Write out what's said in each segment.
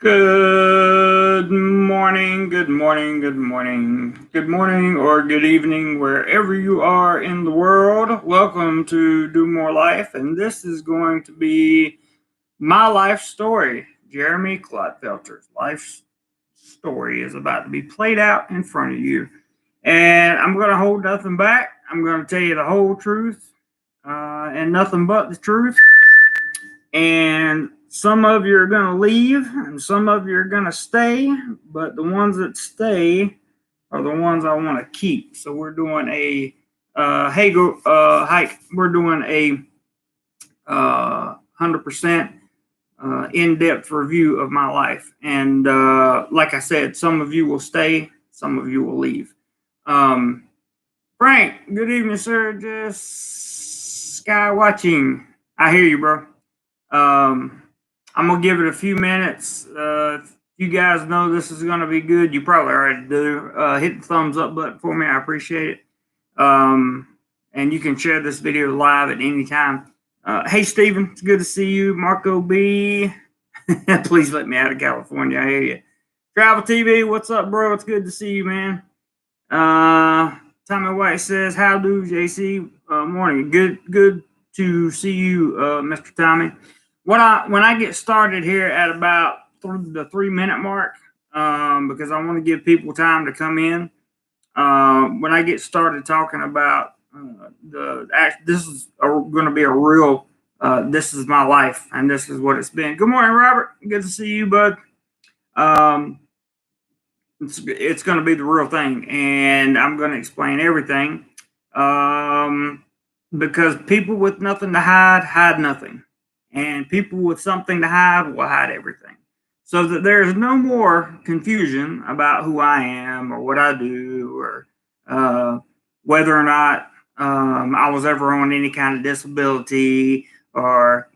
Good morning, good morning, good morning, good morning, or good evening, wherever you are in the world. Welcome to Do More Life, and this is going to be my life story. Jeremy Clodfelter's life story is about to be played out in front of you, and I'm going to hold nothing back. I'm going to tell you the whole truth and nothing but the truth. And some of you are going to leave and some of you are going to stay, but the ones that stay are the ones I want to keep. So we're doing a hike. We're doing a 100% in-depth review of my life. And like I said, some of you will stay, some of you will leave. Frank, good evening, sir. Just sky watching. I hear you, bro. I'm gonna give it a few minutes. If you guys know this is gonna be good, you probably already do. Hit the thumbs up button for me. I appreciate it. And you can share this video live at any time. Hey, Steven, it's good to see you. Marco B. Please let me out of California. I hear you. Travel TV, what's up, bro? It's good to see you, man. Tommy White says, "How do, JC? Morning. Good to see you, Mr. Tommy." When I get started here at about the 3 minute mark, because I want to give people time to come in. When I get started talking about this is going to be a real. This is my life, and this is what it's been. Good morning, Robert. Good to see you, bud. It's going to be the real thing, and I'm going to explain everything. Because people with nothing to hide nothing. And people with something to hide will hide everything. So that there's no more confusion about who I am or what I do or whether or not I was ever on any kind of disability or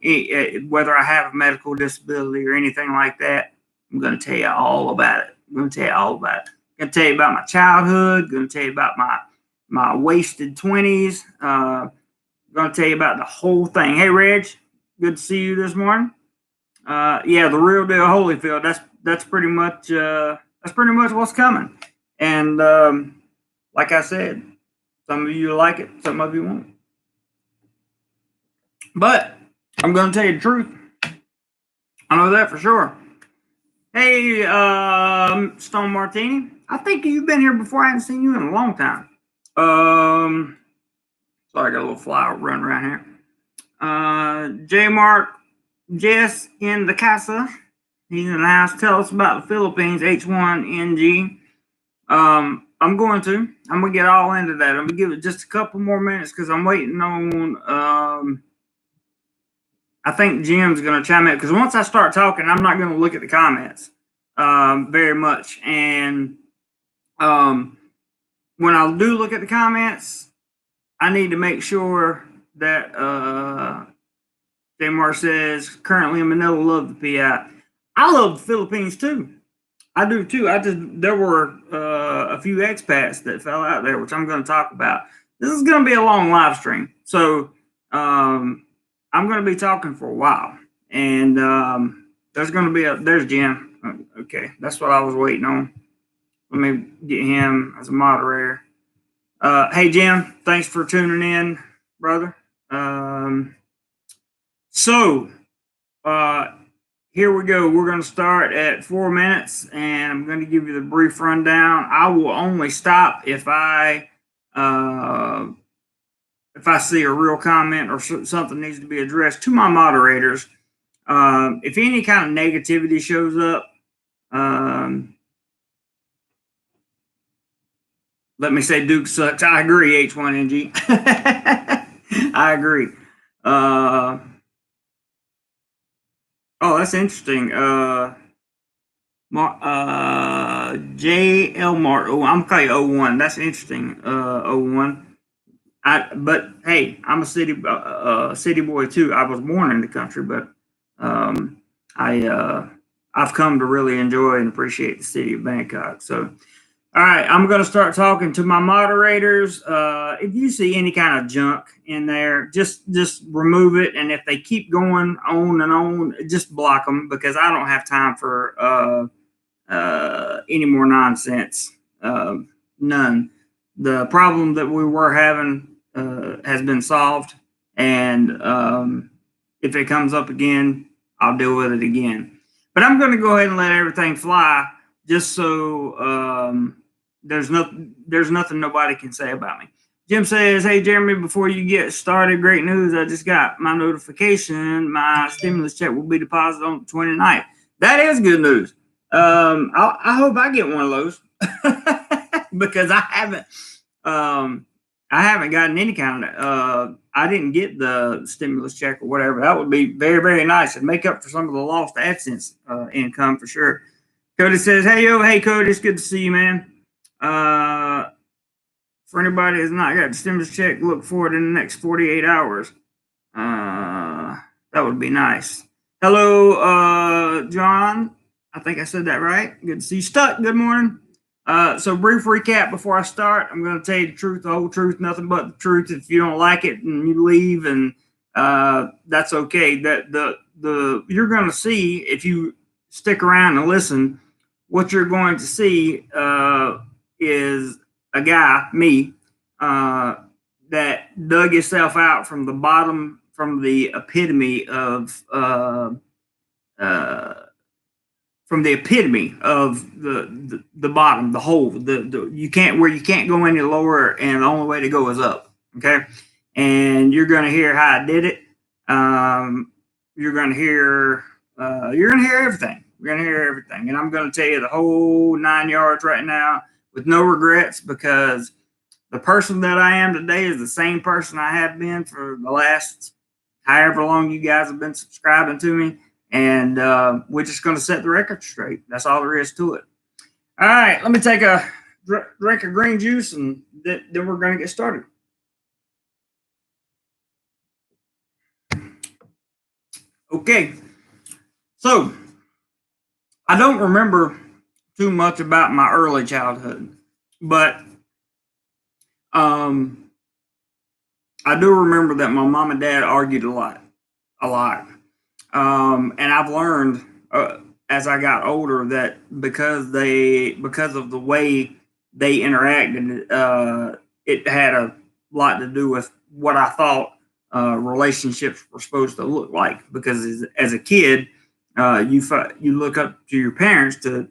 whether I have a medical disability or anything like that. I'm going to tell you all about it. I'm going to tell you all about it. I'm going to tell you about my childhood. I'm going to tell you about my wasted 20s. I'm going to tell you about the whole thing. Hey, Reg, good to see you this morning. Yeah, the real deal Holyfield. That's pretty much what's coming. And like I said, some of you like it, some of you won't. But I'm going to tell you the truth. I know that for sure. Hey, Stone Martini. I think you've been here before. I haven't seen you in a long time. Sorry, I got a little flower running around here. J Mark, Jess in the casa. He's in the house. Tell us about the Philippines H1N-G. I'm going to get all into that. I'm going to give it just a couple more minutes because I'm waiting on, I think Jim's going to chime in because once I start talking, I'm not going to look at the comments very much. And when I do look at the comments, I need to make sure that J-Mar says, currently in Manila, love the PI. I love the Philippines too. I do too. There were a few expats that fell out there, which I'm going to talk about. This is going to be a long live stream. So I'm going to be talking for a while. And there's Jim. Okay, that's what I was waiting on. Let me get him as a moderator. Hey, Jim, thanks for tuning in, brother. Here we go. We're going to start at 4 minutes, and I'm going to give you the brief rundown. I will only stop if I see a real comment or something needs to be addressed to my moderators. If any kind of negativity shows up, let me say Duke sucks. I agree, H1NG. I agree. Oh, that's interesting. JL Mart. Oh, I'm calling you 01. That's interesting. 01. But hey, I'm a city boy too. I was born in the country, but I've come to really enjoy and appreciate the city of Bangkok. So All right, I'm going to start talking to my moderators. If you see any kind of junk in there, just remove it. And if they keep going on and on, just block them because I don't have time for any more nonsense. None. The problem that we were having has been solved, and if it comes up again, I'll deal with it again. But I'm going to go ahead and let everything fly, just so there's nothing nobody can say about me. Jim says, "Hey Jeremy, before you get started, great news! I just got my notification. My stimulus check will be deposited on the 29th. That is good news. I hope I get one of those because I haven't gotten any kind of. I didn't get the stimulus check or whatever. That would be very, very nice and make up for some of the lost AdSense income for sure." Cody says, hey Cody, it's good to see you, man. For anybody who's not got the stimulus check, look for it in the next 48 hours. That would be nice. Hello, John. I think I said that right. Good to see you. Stuck. Good morning. So brief recap before I start. I'm going to tell you the truth, the whole truth, nothing but the truth. If you don't like it and you leave, and that's okay. You're going to see, if you stick around and listen, what you're going to see is a guy, me, that dug himself out from the bottom, from the epitome of the bottom, the hole, you can't go any lower, and the only way to go is up. Okay, and you're going to hear how I did it. You're going to hear everything. We're going to hear everything, and I'm going to tell you the whole 9 yards right now with no regrets, because the person that I am today is the same person I have been for the last however long you guys have been subscribing to me. And we're just going to set the record straight. That's all there is to it. All right, let me take a drink of green juice, and then we're going to get started. Okay, so I don't remember too much about my early childhood, but I do remember that my mom and dad argued a lot. And I've learned as I got older that because of the way they interacted, it had a lot to do with what I thought relationships were supposed to look like. Because as a kid, you look up to your parents to,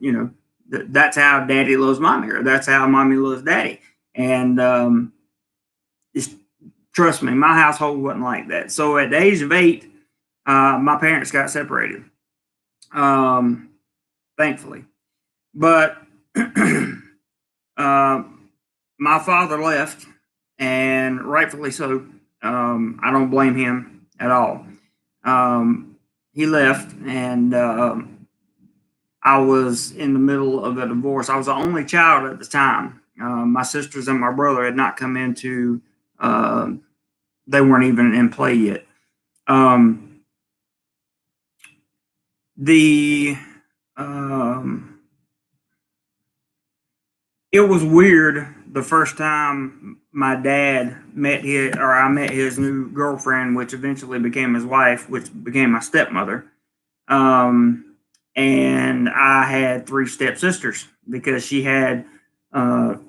that's how daddy loves mommy, or that's how mommy loves daddy. And trust me, my household wasn't like that. So at the age of 8, my parents got separated, thankfully. But my father left, and rightfully so. I don't blame him at all. He left, and I was in the middle of a divorce. I was the only child at the time. My sisters and my brother had not come into, they weren't even in play yet. It was weird the first time my dad I met his new girlfriend, which eventually became his wife, which became my stepmother. And I had 3 stepsisters because she had 3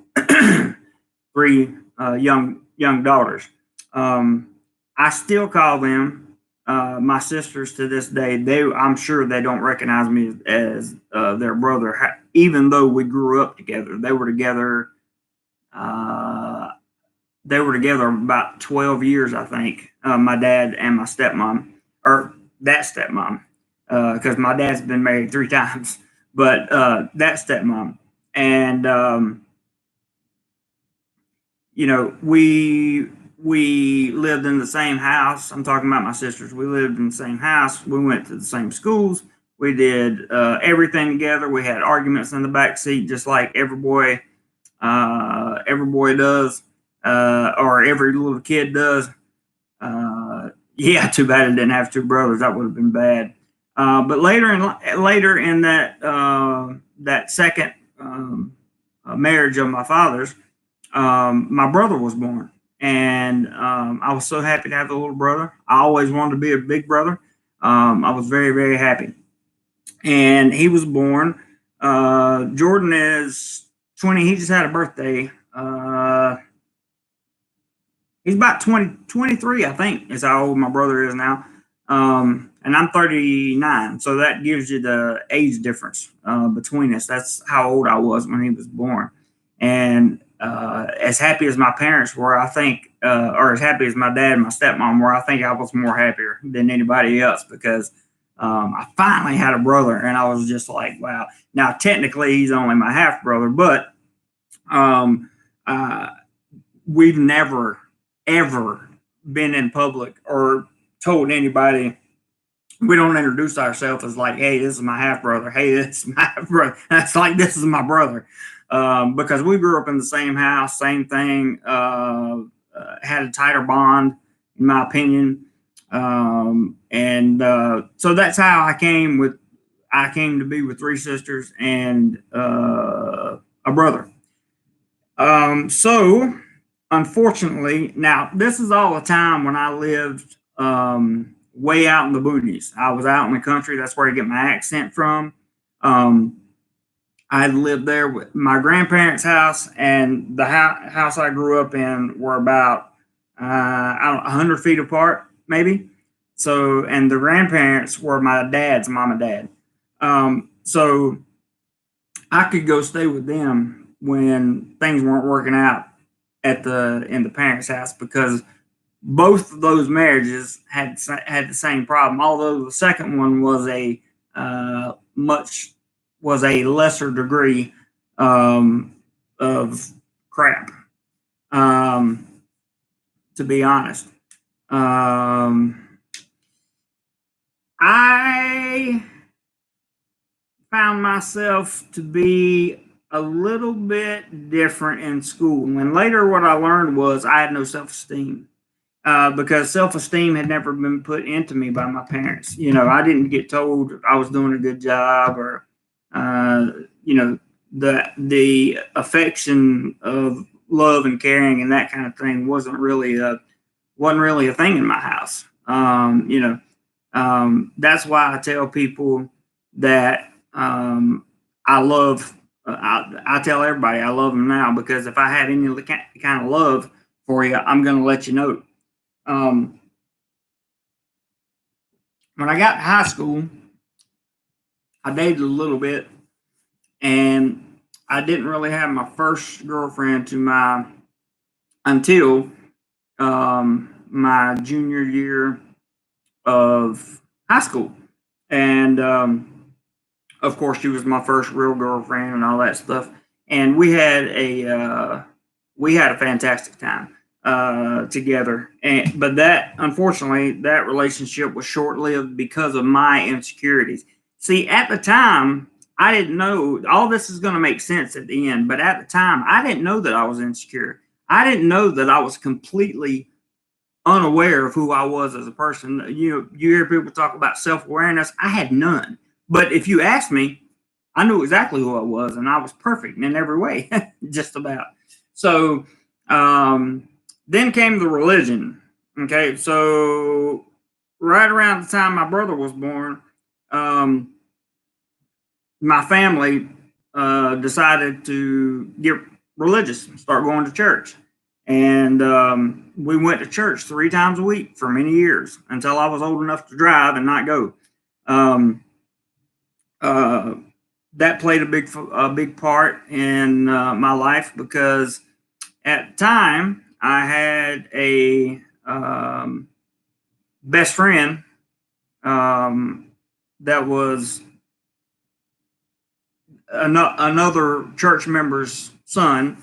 young daughters. I still call them my sisters to this day. I'm sure they don't recognize me as their brother, even though we grew up together. They were together about 12 years, I think. My dad and my stepmom, or that stepmom, because my dad's been married 3 times, but that stepmom. And we lived in the same house. I'm talking about my sisters. We lived in the same house. We went to the same schools. We did everything together. We had arguments in the back seat, just like every boy does, or every little kid does. Yeah, too bad it didn't have 2 brothers. That would have been bad. But later in that second marriage of my father's, my brother was born. And I was so happy to have a little brother. I always wanted to be a big brother. I was very, very happy. And he was born. Jordan is 20. He just had a birthday. He's about 23, I think, is how old my brother is now. And I'm 39. So that gives you the age difference between us. That's how old I was when he was born. And as happy as my parents were, I think, or as happy as my dad and my stepmom were, I think I was more happier than anybody else because I finally had a brother. And I was just like, wow. Now, technically, he's only my half brother, but um, uh, we've never ever been in public or told anybody. We don't introduce ourselves as like, hey, this is my half brother. Hey, this is my half brother. That's like, this is my brother. Because we grew up in the same house, same thing, had a tighter bond, in my opinion. So that's how I came to be with three sisters and a brother. So unfortunately, now this is all the time when I lived way out in the boonies. I was out in the country. That's where I get my accent from. I lived there with my grandparents' house, and the house I grew up in were about 100 feet apart, maybe. So, and the grandparents were my dad's mom and dad. So I could go stay with them when things weren't working out in the parents' house because both of those marriages had the same problem. Although the second one was a lesser degree of crap. To be honest, I found myself to be a little bit different in school. And later, what I learned was I had no self esteem because self esteem had never been put into me by my parents. I didn't get told I was doing a good job or, uh, you know, the affection of love and caring and that kind of thing wasn't really a thing in my house. That's why I tell people that I love. I tell everybody I love them now because if I have any kind of love for you, I'm going to let you know. Um, when I got to high school, I dated a little bit, and I didn't really have my first girlfriend until my junior year of high school, and of course, she was my first real girlfriend and all that stuff. And we had a fantastic time together. But that, unfortunately, that relationship was short lived because of my insecurities. See, at the time, I didn't know all this is going to make sense at the end. But at the time, I didn't know that I was insecure. I didn't know that I was completely unaware of who I was as a person. You hear people talk about self awareness. I had none. But if you asked me, I knew exactly who I was, and I was perfect in every way, just about. So then came the religion. Okay, so right around the time my brother was born, my family decided to get religious, start going to church. And we went to church 3 times a week for many years until I was old enough to drive and not go. That played a big part in my life because at the time I had a best friend that was another church member's son.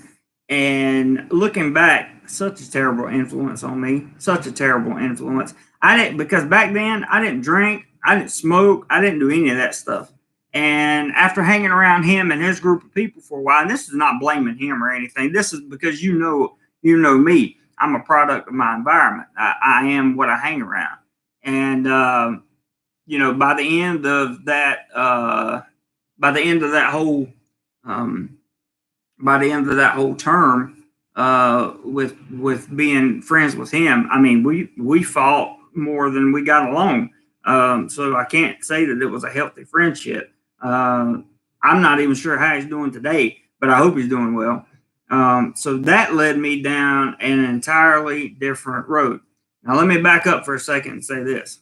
And looking back, such a terrible influence on me. Such a terrible influence. I didn't because back then I didn't drink, I didn't smoke, I didn't do any of that stuff. And after hanging around him and his group of people for a while, and this is not blaming him or anything. This is because you know me. I'm a product of my environment. I am what I hang around. And by the end of that whole by the end of that whole term, with being friends with him, I mean, we fought more than we got along. So I can't say that it was a healthy friendship. I'm not even sure how he's doing today, but I hope he's doing well. So that led me down an entirely different road. Now, let me back up for a second and say this.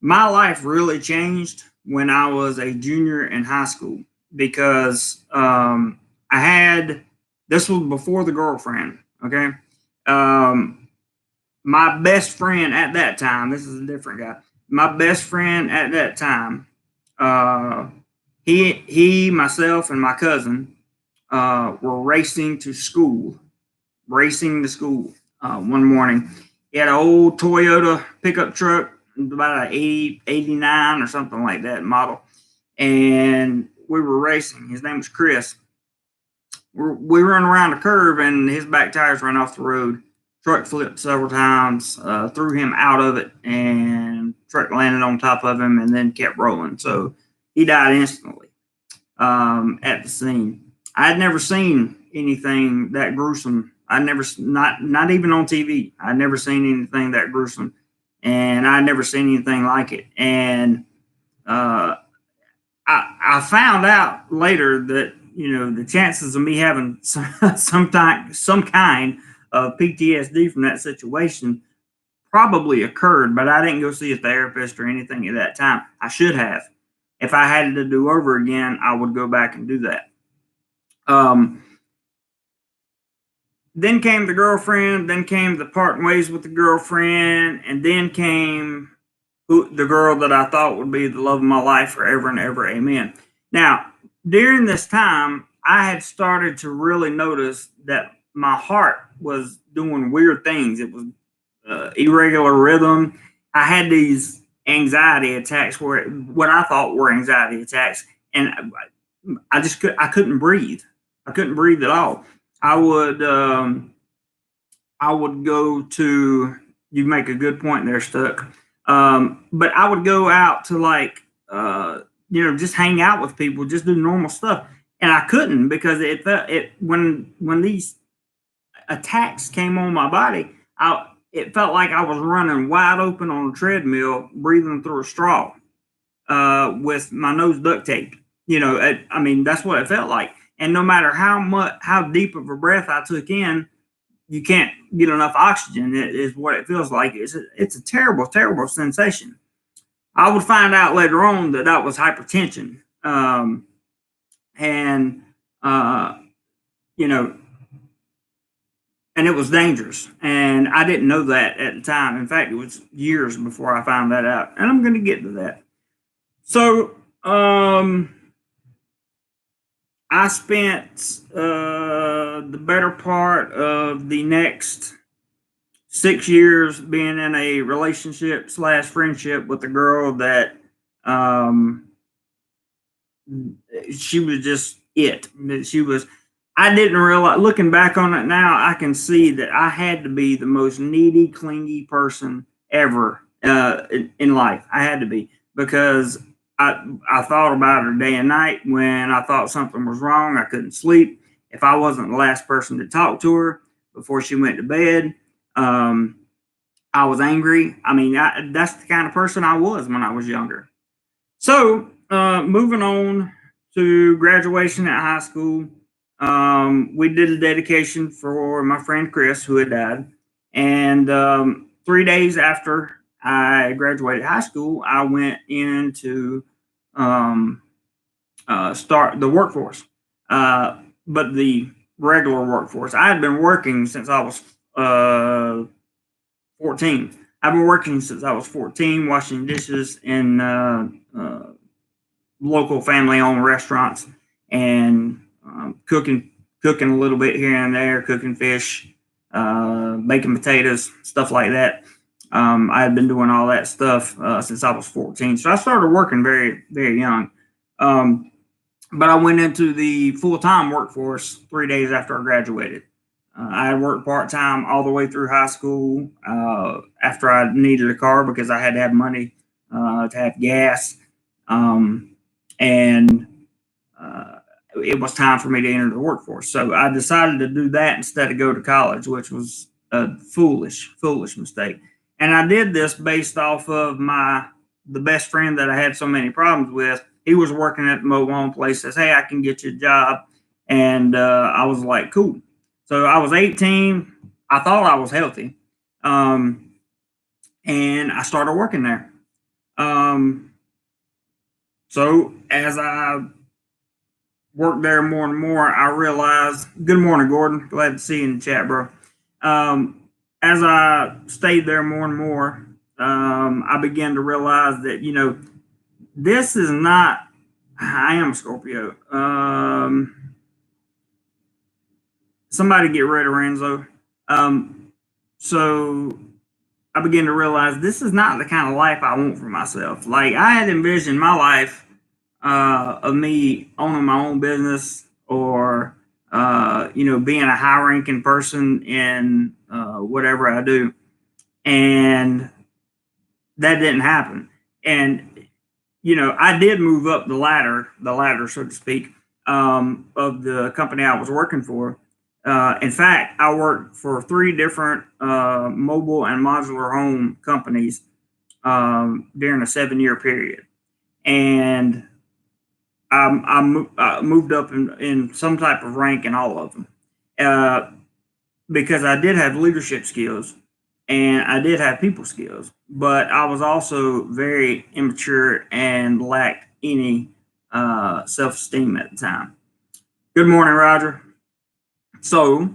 My life really changed when I was a junior in high school because I had this was before the girlfriend. Okay. Um, my best friend at that time, this is a different guy. My best friend at that time, uh, myself, and my cousin were racing to school one morning. He had an old Toyota pickup truck, about an 89 or something like that model. And we were racing. His name was Chris. We run around a curve and his back tires ran off the road. Truck flipped several times, threw him out of it, and truck landed on top of him and then kept rolling. So he died instantly at the scene. I had never seen anything that gruesome. I never, not even on TV. I'd never seen anything that gruesome, and I'd never seen anything like it. And I found out later that the chances of me having some kind of PTSD from that situation probably occurred, but I didn't go see a therapist or anything at that time. I should have. If I had to do over again, I would go back and do that. Then came the girlfriend, then came the parting ways with the girlfriend, and then came the girl that I thought would be the love of my life forever and ever. Amen. Now, during this time, I had started to really notice that my heart was doing weird things. It was irregular rhythm. I had these anxiety attacks, what I thought were anxiety attacks, and I couldn't breathe. I couldn't breathe at all. I would go to. You make a good point there, Stuck. But I would go out to just hang out with people, just do normal stuff, and I couldn't because when these attacks came on my body, it felt like I was running wide open on a treadmill, breathing through a straw, with my nose duct taped. I mean, that's what it felt like. And no matter how deep of a breath I took in, you can't get enough oxygen. It is what it feels like. It's a terrible, terrible sensation. I would find out later on that was hypertension, and you know, and it was dangerous. And I didn't know that at the time. In fact, it was years before I found that out. And I'm going to get to that. So, I spent the better part of the next 6 years being in a relationship / friendship with a girl that she was just it. I didn't realize, looking back on it now, I can see that I had to be the most needy, clingy person ever in life. I had to be, because I thought about her day and night. When I thought something was wrong, I couldn't sleep. If I wasn't the last person to talk to her before she went to bed, I was angry. I mean, that's the kind of person I was when I was younger. So, moving on to graduation at high school, we did a dedication for my friend Chris, who had died. And 3 days after I graduated high school, I went into start the workforce, but the regular workforce. I had been working since I was 14. I've been working since I was 14, washing dishes in local family-owned restaurants, and cooking a little bit here and there, cooking fish, baking potatoes, stuff like that. I had been doing all that stuff since I was 14. So I started working very, very young. But I went into the full-time workforce 3 days after I graduated. I had worked part-time all the way through high school after I needed a car because I had to have money to have gas. And it was time for me to enter the workforce. So I decided to do that instead of go to college, which was a foolish mistake. And I did this based off of the best friend that I had so many problems with. He was working at the mobile home place. Says, "Hey, I can get you a job," and I was like, "Cool." So I was 18. I thought I was healthy, and I started working there. So as I worked there more and more, I realized, good morning, Gordon. Glad to see you in the chat, bro. As I stayed there more and more, I began to realize that, this is not, I am a Scorpio. Somebody get rid of Renzo. So I began to realize this is not the kind of life I want for myself. Like, I had envisioned my life of me owning my own business, or being a high ranking person in whatever I do, and that didn't happen. And I did move up the ladder, so to speak, of the company I was working for. In fact, I worked for 3 different mobile and modular home companies during a 7-year period, and I moved up in some type of rank in all of them, because I did have leadership skills and I did have people skills, but I was also very immature and lacked any self-esteem at the time. Good morning, Roger. So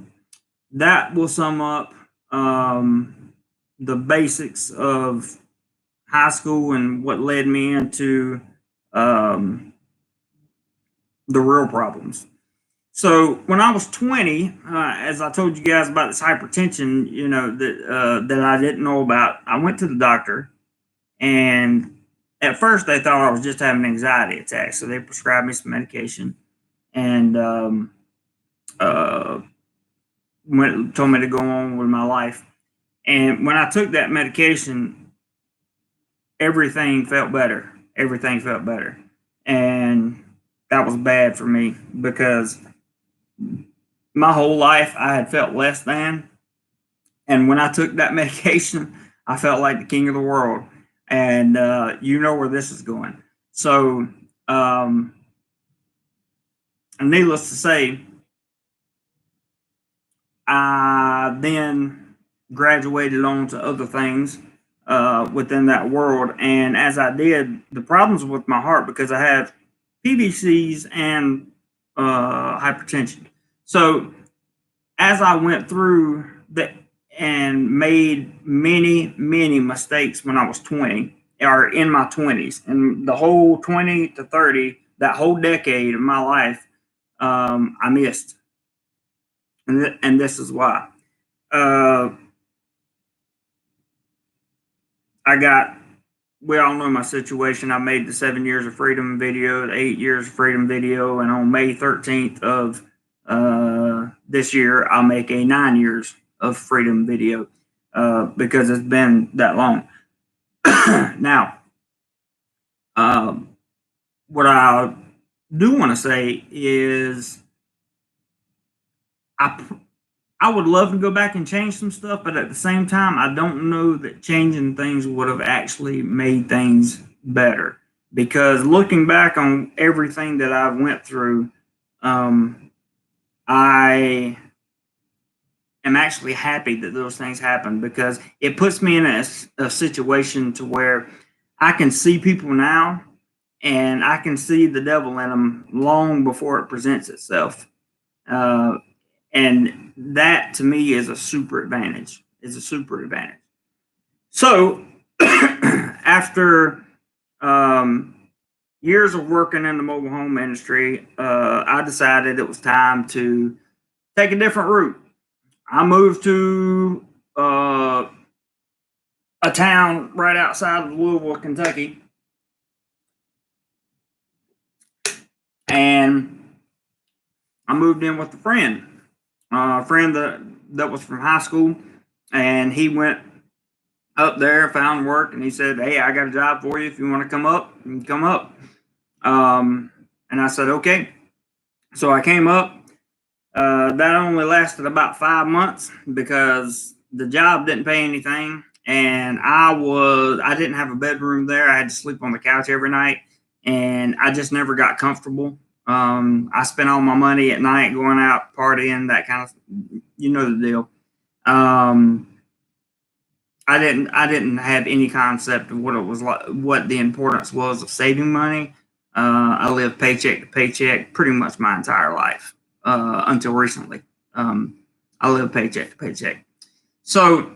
that will sum up the basics of high school and what led me into the real problems. So when I was 20, as I told you guys about this hypertension, that I didn't know about, I went to the doctor, and at first they thought I was just having an anxiety attack, so they prescribed me some medication, and told me to go on with my life. And when I took that medication, everything felt better. And that was bad for me, because my whole life I had felt less than. And when I took that medication, I felt like the king of the world. And you know where this is going. So, needless to say, I then graduated on to other things within that world. And as I did, the problems with my heart, because I have PVCs and hypertension. So as I went through and made many mistakes when I was 20, or in my 20s, and the whole 20 to 30, that whole decade of my life, I missed. And this is why. We all know my situation. I made the 7 years of freedom video, the 8 years of freedom video, and on May 13th of this year, I'll make a 9 years of freedom video, because it's been that long. Now, what I do want to say is I would love to go back and change some stuff, but at the same time, I don't know that changing things would have actually made things better. Because looking back on everything that I've went through, I am actually happy that those things happened, because it puts me in a situation to where I can see people now, and I can see the devil in them long before it presents itself. And that to me is a super advantage. So after years of working in the mobile home industry, I decided it was time to take a different route. I moved to a town right outside of Louisville, Kentucky, and I moved in with a friend that was from high school, and he went up there, found work, and he said, "Hey, I got a job for you. If you want to come up, you can come up." And I said, "Okay." So I came up. That only lasted about 5 months because the job didn't pay anything, and I didn't have a bedroom there. I had to sleep on the couch every night, and I just never got comfortable. I spent all my money at night going out partying, that kind of, you know the deal. Um, I didn't have any concept of what it was like, what the importance was of saving money. I lived paycheck to paycheck pretty much my entire life until recently. I lived paycheck to paycheck. So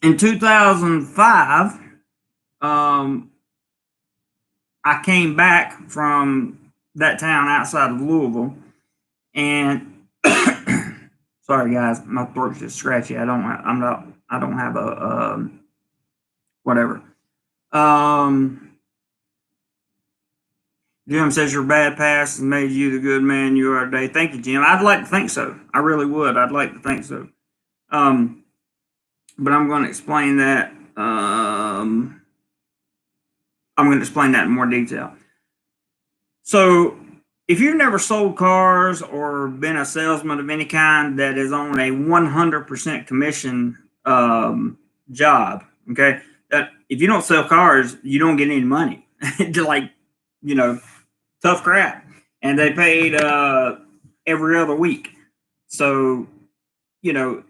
in 2005, um, I came back from that town outside of Louisville, and sorry guys, my throat's just scratchy. I don't have a whatever. Jim says your bad past has made you the good man you are today. Thank you, Jim. I'd like to think so. I really would. I'd like to think so. But I'm going to explain that. I'm going to explain that in more detail. So, if you've never sold cars or been a salesman of any kind that is on a 100% commission job, okay, that if you don't sell cars, you don't get any money. Like, you know, tough crap. And they paid every other week. So, you know,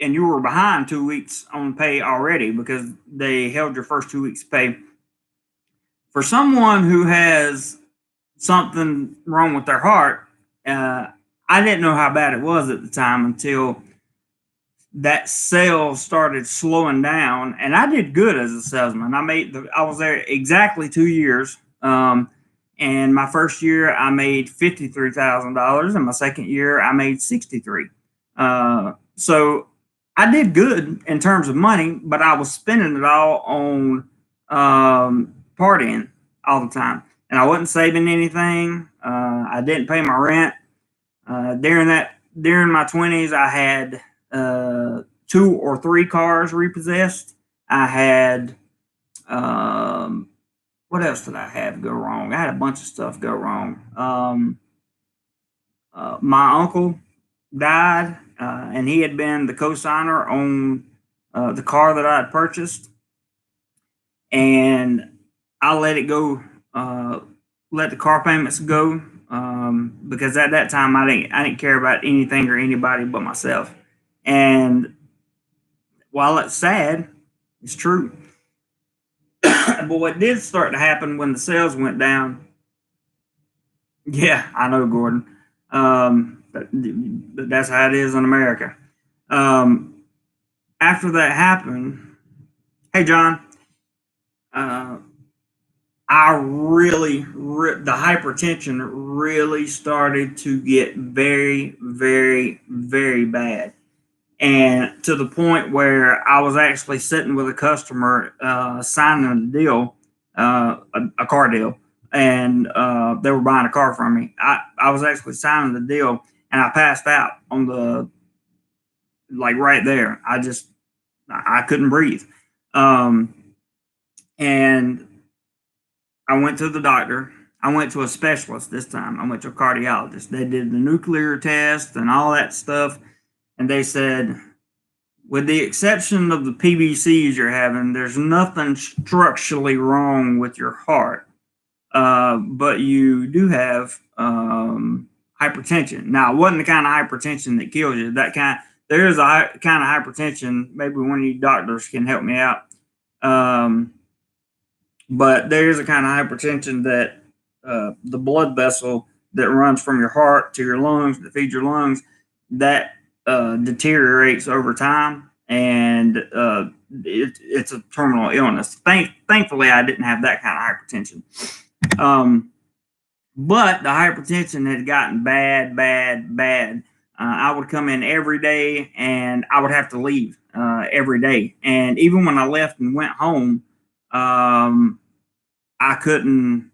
and you were behind 2 weeks on pay already because they held your first 2 weeks pay. For someone who has something wrong with their heart, I didn't know how bad it was at the time until that sales started slowing down, and I did good as a salesman. I was there exactly 2 years. And my first year I made $53,000, and my second year I made 63. So I did good in terms of money, but I was spending it all on partying all the time, and I wasn't saving anything. I didn't pay my rent. During my 20s, I had 2 or 3 cars repossessed. I had what else did I have go wrong? I had a bunch of stuff go wrong. My uncle died, and he had been the co-signer on the car that I had purchased, and I let it go, let the car payments go, because at that time I didn't care about anything or anybody but myself. And while it's sad, it's true. But what did start to happen when the sales went down? Yeah, I know, Gordon. But that's how it is in America. After that happened, hey John, the hypertension really started to get very, very, very bad. And to the point where I was actually sitting with a customer signing a deal, a car deal, and they were buying a car from me. I was actually signing the deal, and I passed out on the, like right there. I couldn't breathe. And I went to the doctor. I went to a specialist this time. I went to a cardiologist. They did the nuclear test and all that stuff. And they said, with the exception of the PBCs you're having, there's nothing structurally wrong with your heart. But you do have hypertension. Now, it wasn't the kind of hypertension that kills you. There is a kind of hypertension. Maybe one of you doctors can help me out. But there is a kind of hypertension that the blood vessel that runs from your heart to your lungs, that feeds your lungs, that deteriorates over time, and it's a terminal illness. Thankfully, I didn't have that kind of hypertension. But the hypertension had gotten bad. I would come in every day, and I would have to leave every day. And even when I left and went home, I couldn't,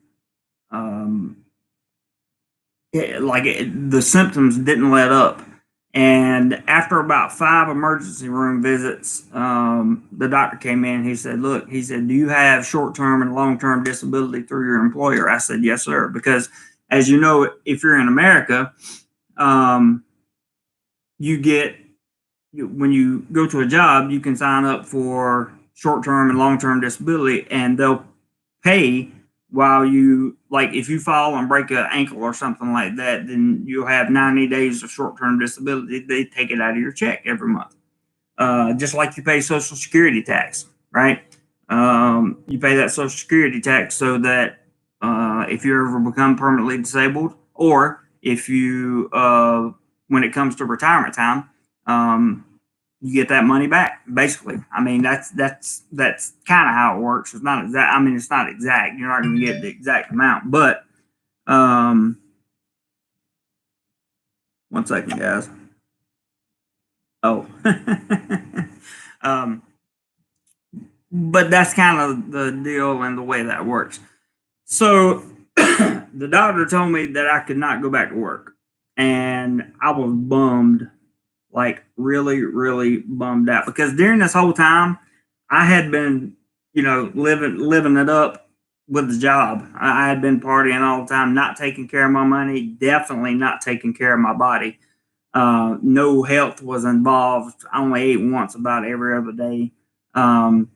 the symptoms didn't let up. And after about 5 emergency room visits, the doctor came in. He said, "Look," he said, "do you have short-term and long-term disability through your employer?" I said, "Yes, sir," because as you know, if you're in America, you get when you go to a job, you can sign up for short-term and long-term disability, and they'll pay while you, like, if you fall and break an ankle or something like that, then you'll have 90 days of short-term disability. They take it out of your check every month, just like you pay Social Security tax, right? You pay that Social Security tax so that if you ever become permanently disabled, or if you, when it comes to retirement time, you get that money back. Basically, I mean that's kind of how it works. It's not exact. I mean, it's not exact. You're not going to get the exact amount, but 1 second, guys. Oh, but that's kind of the deal and the way that works. So the doctor told me that I could not go back to work, and I was bummed, like really, really bummed out, because during this whole time I had been, living it up with the job. I had been partying all the time, not taking care of my money, definitely not taking care of my body. No health was involved. I only ate once about every other day. So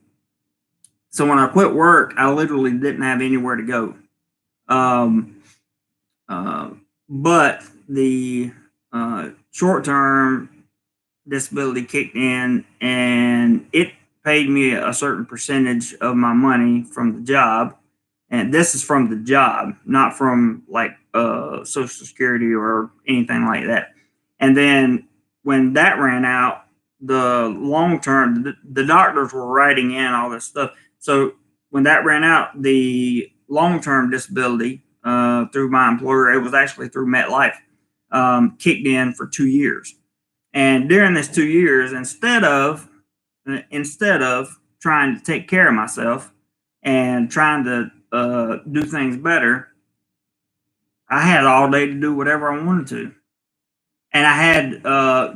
when I quit work, I literally didn't have anywhere to go. But the short-term disability kicked in, and it paid me a certain percentage of my money from the job. And this is from the job, not from like Social Security or anything like that. And then when that ran out, the long term, the doctors were writing in all this stuff. So when that ran out, the long term disability through my employer, it was actually through MetLife, kicked in for 2 years. And during this 2 years, instead of trying to take care of myself and trying to do things better, I had all day to do whatever I wanted to. And I had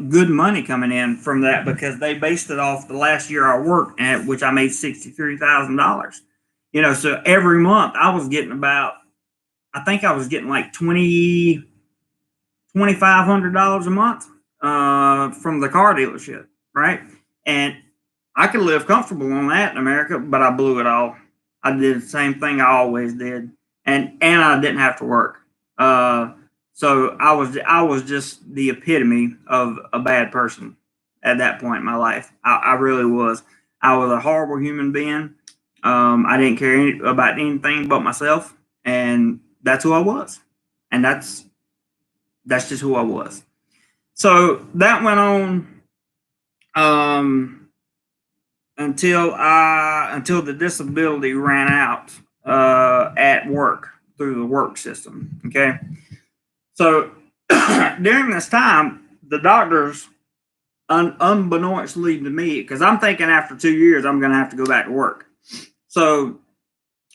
good money coming in from that, because they based it off the last year I worked at, which I made $63,000. So every month I was getting about, I think I was getting like $2,500 a month from the car dealership, right? And I could live comfortable on that in America, but I blew it all. I did the same thing I always did, and I didn't have to work. So I was just the epitome of a bad person at that point in my life. I really was. I was a horrible human being. I didn't care about anything but myself, and that's who I was, and that's just who I was. So that went on until the disability ran out at work through the work system. Okay. So during this time, the doctors, unbeknownstly to me, because I'm thinking after 2 years I'm going to have to go back to work. So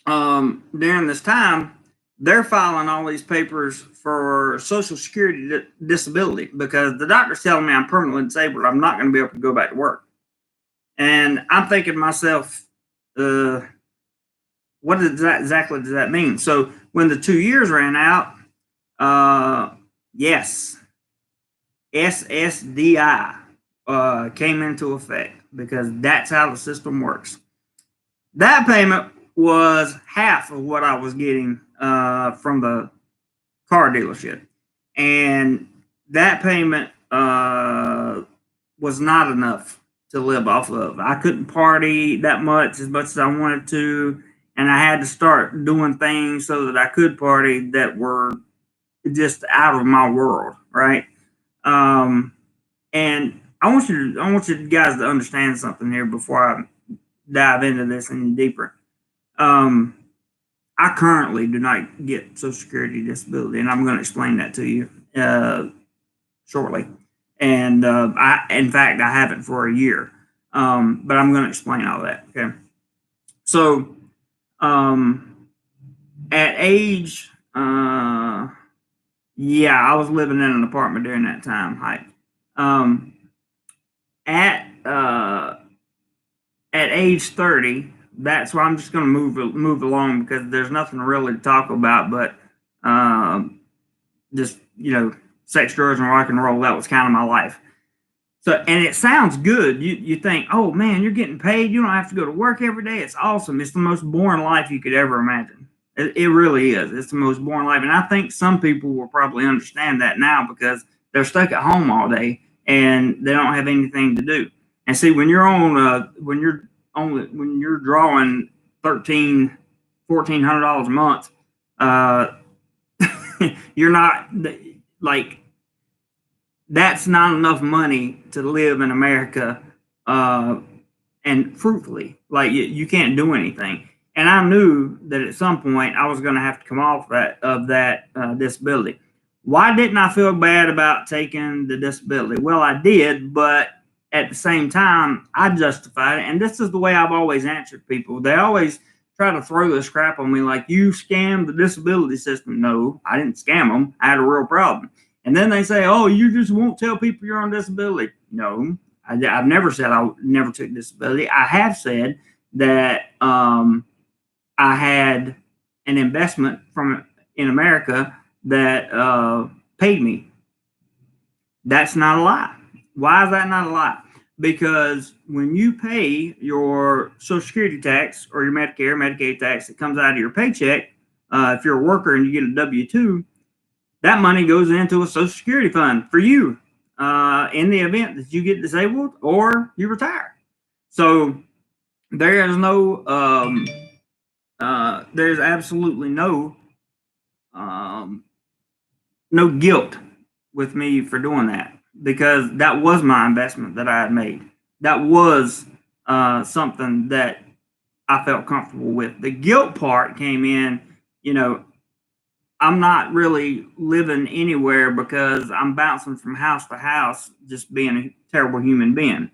during this time, they're filing all these papers for Social Security disability, because the doctor's telling me I'm permanently disabled. I'm not going to be able to go back to work. And I'm thinking to myself, what exactly does that mean? So when the 2 years ran out, yes, SSDI came into effect, because that's how the system works. That payment was half of what I was getting from the car dealership, and that payment was not enough to live off of. I couldn't party that much as I wanted to, and I had to start doing things so that I could party that were just out of my world, right? And I want you guys to understand something here before I dive into this any deeper. I currently do not get Social Security disability, and I'm going to explain that to you shortly. And in fact, I haven't for a year, but I'm going to explain all that. Okay. So, at age, I was living in an apartment during that time. At age 30, that's why I'm just going to move along, because there's nothing really to talk about. But just, sex, drugs, and rock and roll. That was kind of my life. So, and it sounds good. You think, oh man, you're getting paid. You don't have to go to work every day. It's awesome. It's the most boring life you could ever imagine. It really is. It's the most boring life. And I think some people will probably understand that now because they're stuck at home all day and they don't have anything to do. And see, when you're drawing $1,400 a month, you're not like, that's not enough money to live in America and fruitfully. Like you can't do anything. And I knew that at some point I was going to have to come off that disability. Why didn't I feel bad about taking the disability? Well, I did, but at the same time, I justified it. And this is the way I've always answered people. They always try to throw this crap on me like, you scammed the disability system. No, I didn't scam them. I had a real problem. And then they say, oh, you just won't tell people you're on disability. No, I've never said I never took disability. I have said that I had an investment in America that paid me. That's not a lie. Why is that not a lie? Because when you pay your Social Security tax or your Medicare, Medicaid tax that comes out of your paycheck, if you're a worker and you get a W-2, that money goes into a Social Security fund for you in the event that you get disabled or you retire. So there is there's absolutely no guilt with me for doing that, because that was my investment that I had made. That was something that I felt comfortable with. The guilt part came in, I'm not really living anywhere because I'm bouncing from house to house, just being a terrible human being.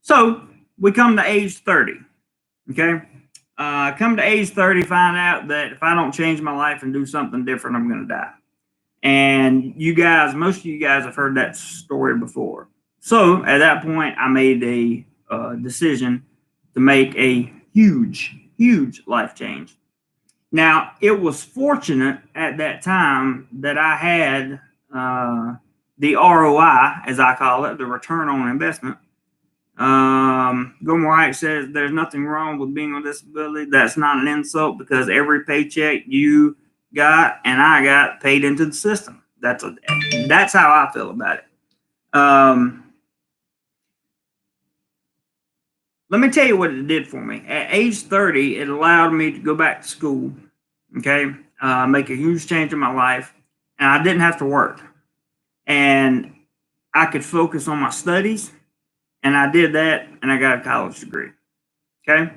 So we come to age 30. Okay. Come to age 30, find out that if I don't change my life and do something different, I'm going to die. And most of you guys have heard that story before. So at that point, I made a decision to make a huge, huge life change. Now, it was fortunate at that time that I had the ROI, as I call it, the return on investment. DoMoreLife says there's nothing wrong with being on disability. That's not an insult, because every paycheck you got and I got paid into the system. That's how I feel about it. Let me tell you what it did for me. At age 30, it allowed me to go back to school, okay, make a huge change in my life, and I didn't have to work. And I could focus on my studies, and I did that, and I got a college degree, okay?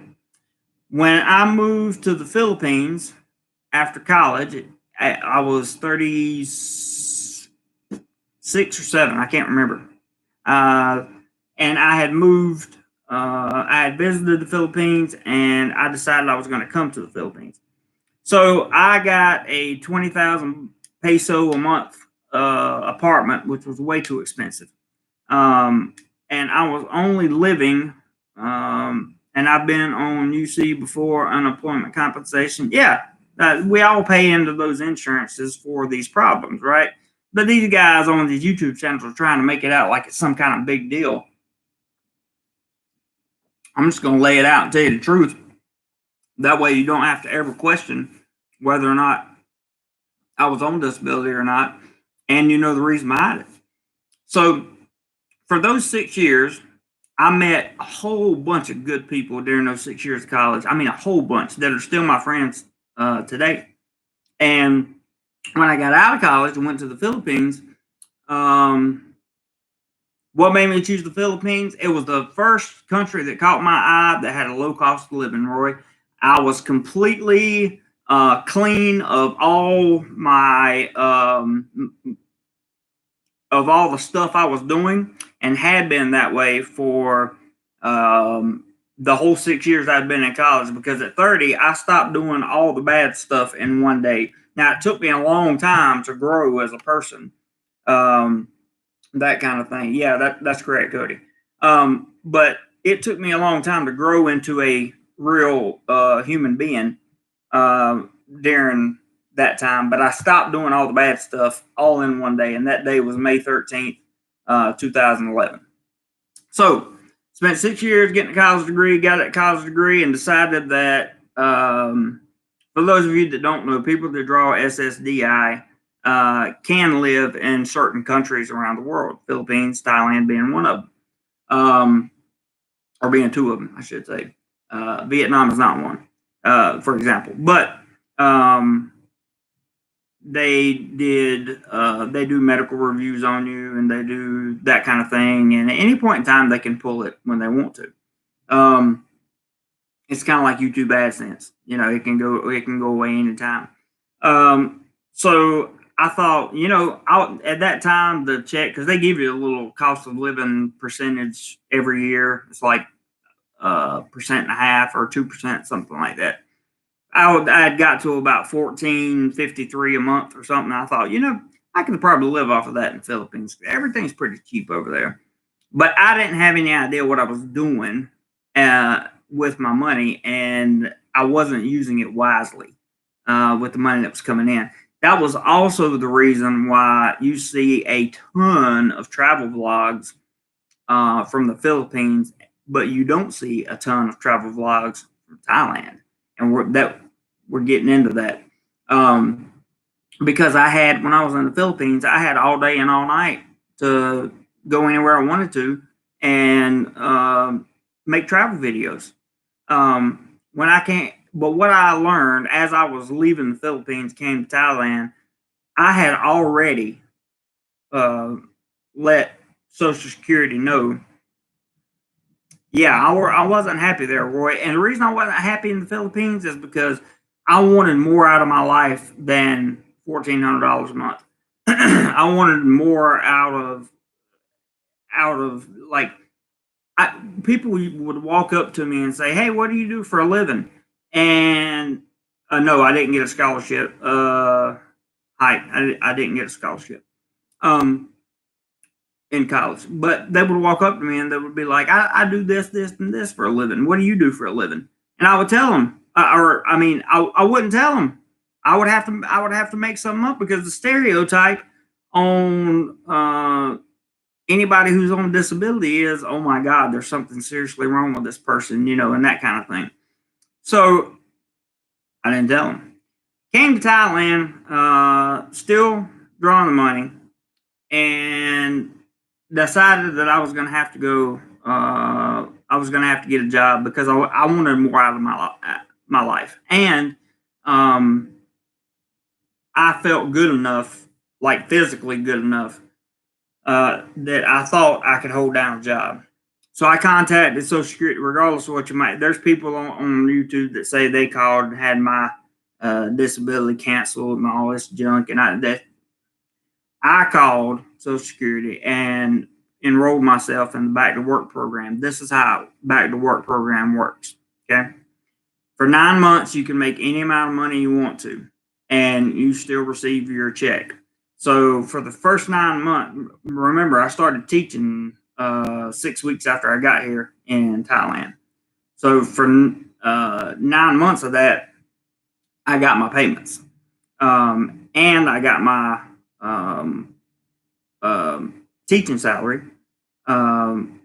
When I moved to the Philippines after college, I was 36 or 7, I can't remember. And I had moved. I had visited the Philippines, and I decided I was going to come to the Philippines. So I got a 20,000 peso a month apartment, which was way too expensive. And I was only living, and I've been on UC before, unemployment compensation. Yeah, we all pay into those insurances for these problems, right? But these guys on these YouTube channels are trying to make it out like it's some kind of big deal. I'm just going to lay it out and tell you the truth. That way you don't have to ever question whether or not I was on disability or not, and you know the reason behind it. So for those 6 years, I met a whole bunch of good people during those 6 years of college. I mean, a whole bunch that are still my friends today. And when I got out of college and went to the Philippines, what made me choose the Philippines? It was the first country that caught my eye that had a low cost of living, Roy. I was completely clean of all my of all the stuff I was doing, and had been that way for the whole 6 years I'd been in college, because at 30, I stopped doing all the bad stuff in one day. Now, it took me a long time to grow as a person, that kind of thing. Yeah, that's correct, Cody. But it took me a long time to grow into a real human being during that time, but I stopped doing all the bad stuff all in one day, and that day was May 13th, 2011. So, spent 6 years getting a college degree, got a college degree, and decided that, for those of you that don't know, people that draw SSDI can live in certain countries around the world, Philippines, Thailand being one of them, or being two of them, I should say. Vietnam is not one, for example. But they do medical reviews on you, and they do that kind of thing. And at any point in time, they can pull it when they want to. It's kind of like YouTube AdSense. You know, it can go away anytime. So I thought, at that time, the check, because they give you a little cost of living percentage every year. It's like 1.5% or 2%, something like that. I had got to about $14.53 a month or something. I thought, I could probably live off of that in the Philippines. Everything's pretty cheap over there. But I didn't have any idea what I was doing with my money, and I wasn't using it wisely with the money that was coming in. That was also the reason why you see a ton of travel vlogs from the Philippines, but you don't see a ton of travel vlogs from Thailand. And we're getting into that. Because when I was in the Philippines, I had all day and all night to go anywhere I wanted to and make travel videos. But what I learned as I was leaving the Philippines, came to Thailand, I had already let Social Security know, I wasn't happy there, Roy. And the reason I wasn't happy in the Philippines is because I wanted more out of my life than $1,400 a month. I wanted more out of like, people would walk up to me and say, "Hey, what do you do for a living?" And no, I didn't get a scholarship. I didn't get a scholarship in college. But they would walk up to me and they would be like, I do this, this, and this for a living. What do you do for a living? And I would tell them, I wouldn't tell them. I would have to make something up, because the stereotype on anybody who's on disability is, oh my God, there's something seriously wrong with this person, and that kind of thing. So I didn't tell them. Came to Thailand, still drawing the money, and decided that I was going to have to go. I was going to have to get a job, because I wanted more out of my life, and I felt good enough, like physically good enough, that I thought I could hold down a job. So I contacted Social Security, regardless of what you might. There's people on YouTube that say they called and had my disability canceled and all this junk, and I called Social Security and enrolled myself in the Back to Work program. This is how Back to Work program works. Okay, for 9 months you can make any amount of money you want to, and you still receive your check. So for the first 9 months, remember, I started teaching 6 weeks after I got here in Thailand. So for 9 months of that, I got my payments, and I got my teaching salary, and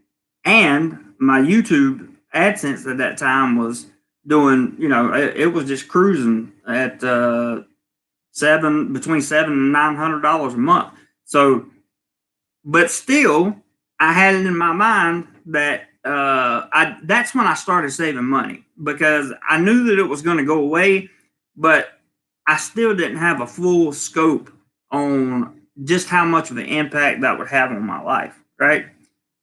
my YouTube AdSense at that time was doing, it was just cruising at between $700 and $900 a month. So, but still, I had it in my mind that that's when I started saving money, because I knew that it was going to go away, but I still didn't have a full scope on just how much of an impact that would have on my life, right?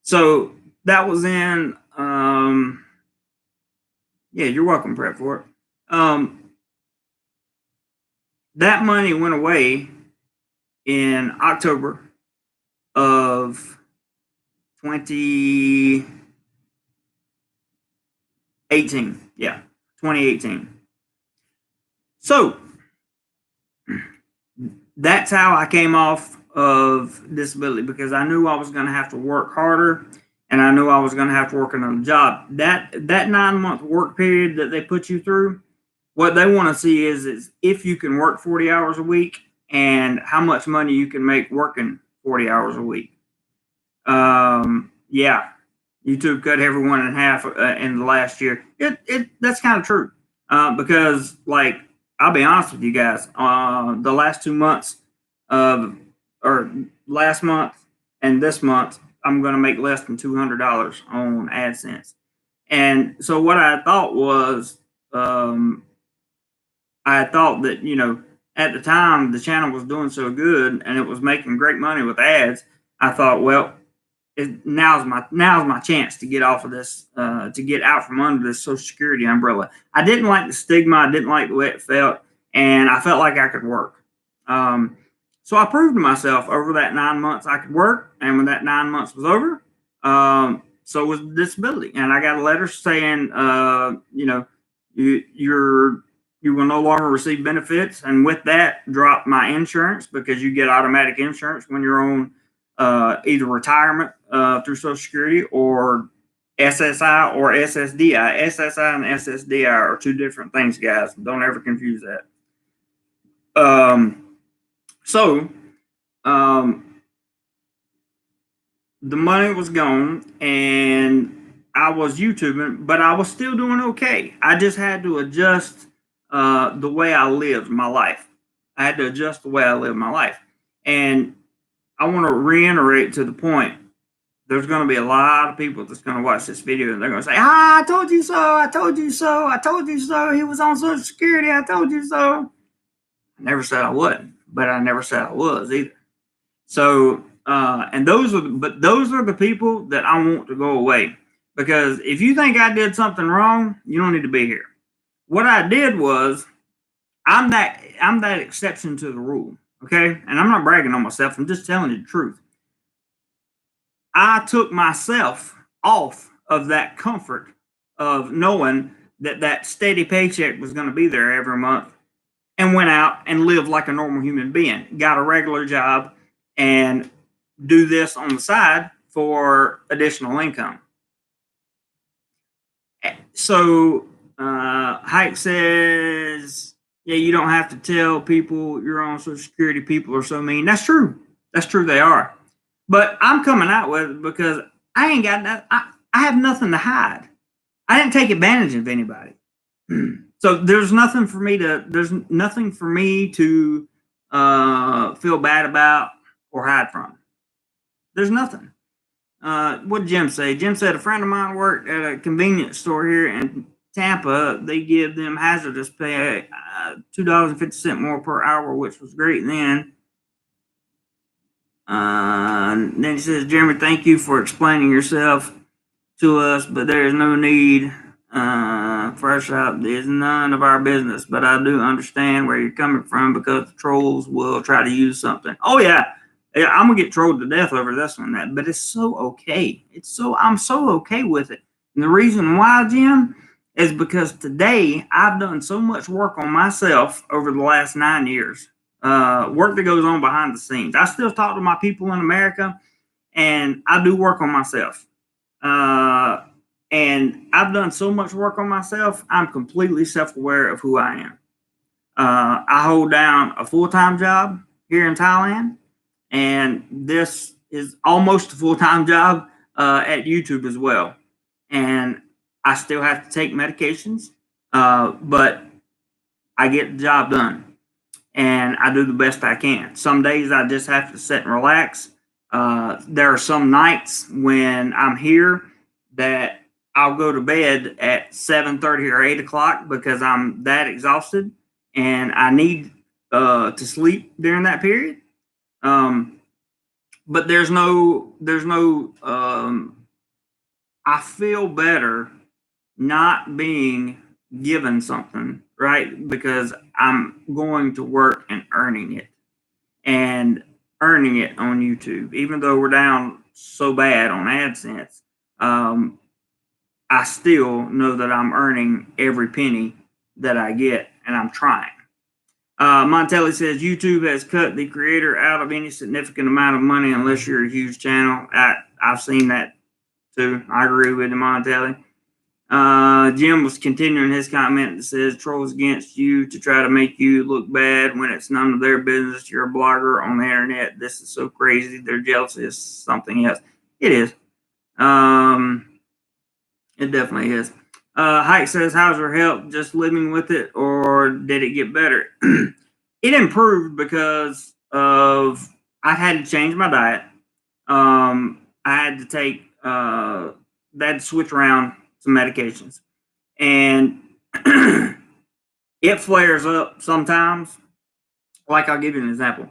So that was in, you're welcome, Brett, for it. That money went away in October of 2018. Yeah, 2018. So that's how I came off of disability, because I knew I was going to have to work harder, and I knew I was going to have to work another job. That 9 month work period that they put you through, What they want to see is if you can work 40 hours a week and how much money you can make working 40 hours a week. Yeah, YouTube cut everyone in half in the last year. That's kind of true because, like, I'll be honest with you guys. The last 2 months, or last month and this month, I'm going to make less than $200 on AdSense. And so what I thought was, I thought that, at the time the channel was doing so good and it was making great money with ads. I thought, well, now's my chance to get off of this, to get out from under this Social Security umbrella. I didn't like the stigma. I didn't like the way it felt, and I felt like I could work. So I proved to myself over that 9 months I could work, and when that 9 months was over, so was the disability, and I got a letter saying, you will no longer receive benefits, and with that, drop my insurance because you get automatic insurance when you're on either retirement through Social Security or SSI or SSDI. SSI and SSDI are two different things, guys. Don't ever confuse that. The money was gone and I was YouTubing, but I was still doing okay. I just had to adjust the way I lived my life. I had to adjust the way I lived my life. And I want to reiterate to the point, there's going to be a lot of people that's going to watch this video and they're going to say, I told you so. I told you so. I told you so. He was on Social Security. I told you so. I never said I wasn't, but I never said I was either. So, and those are the people that I want to go away, because if you think I did something wrong, you don't need to be here. What I did was, I'm that exception to the rule. Okay. And I'm not bragging on myself. I'm just telling you the truth. I took myself off of that comfort of knowing that that steady paycheck was going to be there every month, and went out and lived like a normal human being, got a regular job, and do this on the side for additional income. So Hike says, yeah, you don't have to tell people you're on Social Security. People are so mean. That's true. That's true. They are. But I'm coming out with it because I ain't got that. I have nothing to hide. I didn't take advantage of anybody. So there's nothing for me to feel bad about or hide from. There's nothing. What did Jim say? Jim said a friend of mine worked at a convenience store here in Tampa. They give them hazardous pay, $2.50 more per hour, which was great then. Then he says, Jeremy, thank you for explaining yourself to us, but there is no need for our shop. It's none of our business, but I do understand where you're coming from because the trolls will try to use something. Oh yeah, I'm gonna get trolled to death over this one, that, but it's so okay. I'm so okay with it. And the reason why, Jim, is because today I've done so much work on myself over the last 9 years. Work that goes on behind the scenes. I still talk to my people in America, and I do work on myself. And I've done so much work on myself, I'm completely self-aware of who I am. I hold down a full-time job here in Thailand, and this is almost a full-time job at YouTube as well. And I still have to take medications, but I get the job done. And I do the best I can. Some days I just have to sit and relax. There are some nights when I'm here that I'll go to bed at 7:30 or 8 o'clock because I'm that exhausted and I need to sleep during that period. But there's no I feel better not being given something, right? Because I'm going to work and earning it on YouTube. Even though we're down so bad on AdSense, I still know that I'm earning every penny that I get, and I'm trying. Montelli says YouTube has cut the creator out of any significant amount of money unless you're a huge channel. I've seen that too. I agree with you, Montelli. Jim was continuing his comment that says trolls against you to try to make you look bad when it's none of their business. You're a blogger on the internet. This is so crazy. Their jealousy is something else. It is. It definitely is. Hike says, how's your health? Just living with it, or did it get better? It improved because of I had to change my diet. I had to take they had to switch around some medications, and it flares up sometimes. Like, I'll give you an example.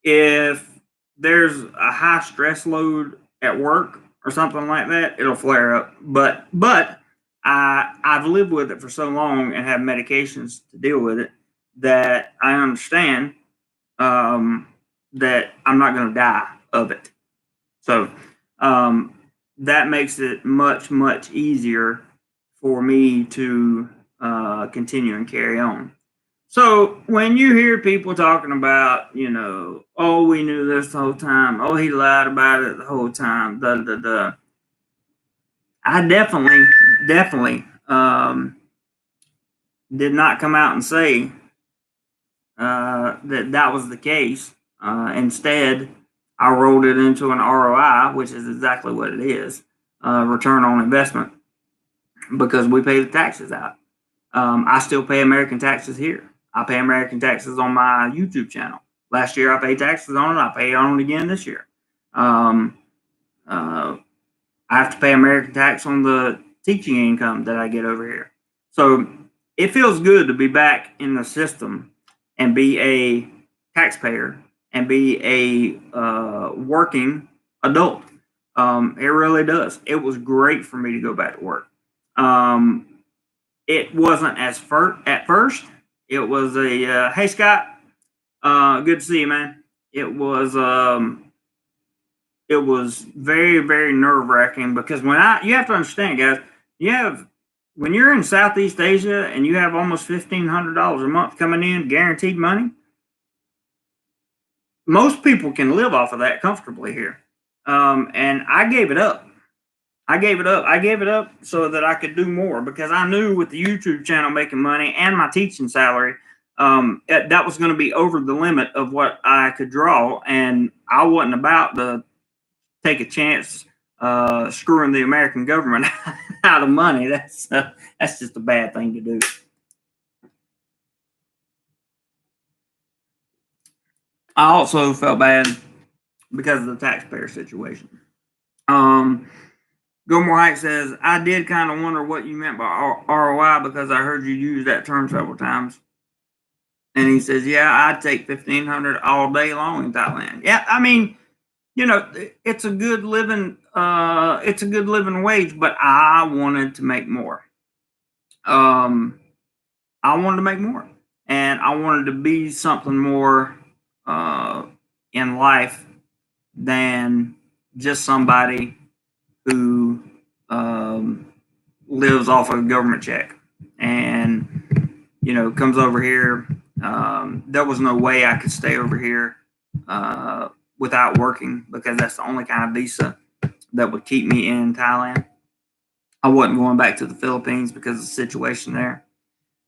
If there's a high stress load at work or something like that, it'll flare up. But I've lived with it for so long and have medications to deal with it that I understand that I'm not going to die of it. So that makes it much, much easier for me to continue and carry on. So when you hear people talking about, oh, we knew this the whole time. Oh, he lied about it the whole time. I definitely did not come out and say that was the case. Instead, I rolled it into an ROI, which is exactly what it is, return on investment, because we pay the taxes out. I still pay American taxes here. I pay American taxes on my YouTube channel. Last year, I paid taxes on it. I pay on it again this year. I have to pay American tax on the teaching income that I get over here. So it feels good to be back in the system and be a taxpayer and be a working adult. It really does. It was great for me to go back to work. It wasn't at first. It was a hey Scott, good to see you, man. It was very, very nerve wracking because you have to understand, guys, when you're in Southeast Asia and you have almost $1,500 a month coming in, guaranteed money, most people can live off of that comfortably here. And I gave it up. I gave it up so that I could do more, because I knew with the YouTube channel making money and my teaching salary, that was going to be over the limit of what I could draw. And I wasn't about to take a chance screwing the American government out of money. That's just a bad thing to do. I also felt bad because of the taxpayer situation. GoMoreLife says, I did kind of wonder what you meant by ROI because I heard you use that term several times. And he says, yeah, I'd take $1,500 all day long in Thailand. Yeah, I mean, it's a good living wage, but I wanted to make more. I wanted to make more, and I wanted to be something more in life than just somebody who lives off of a government check and comes over here. There was no way I could stay over here without working, because that's the only kind of visa that would keep me in Thailand. I wasn't going back to the Philippines because of the situation there.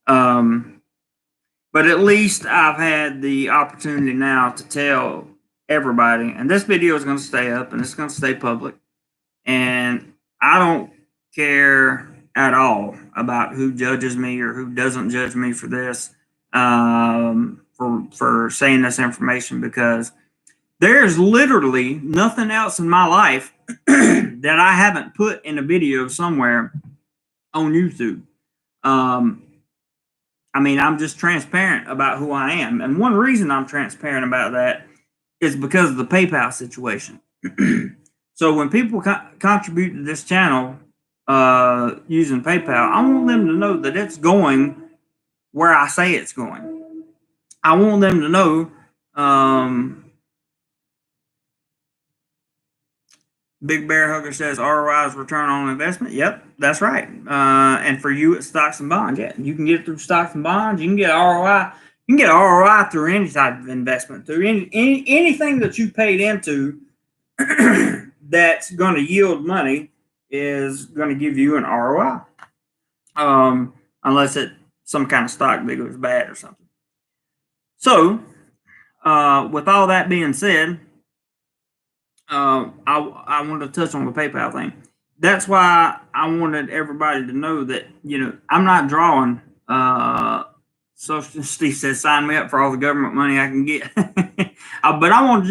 But at least I've had the opportunity now to tell everybody, and this video is going to stay up and it's going to stay public. And I don't care at all about who judges me or who doesn't judge me for this, for saying this information, because there's literally nothing else in my life that I haven't put in a video somewhere on YouTube. I mean, I'm just transparent about who I am. And one reason I'm transparent about that is because of the PayPal situation. So when people contribute to this channel using PayPal, I want them to know that it's going where I say it's going. I want them to know. Big Bear Hugger says ROI is return on investment. Yep, that's right. And for you, it's stocks and bonds. Yeah, you can get it through stocks and bonds. You can get ROI. You can get ROI through any type of investment, through anything that you paid into that's going to yield money is going to give you an ROI. unless it's some kind of stock that goes bad or something. So, with all that being said, I wanted to touch on the PayPal thing. That's why I wanted everybody to know that, I'm not drawing. Steve says, sign me up for all the government money I can get. But I want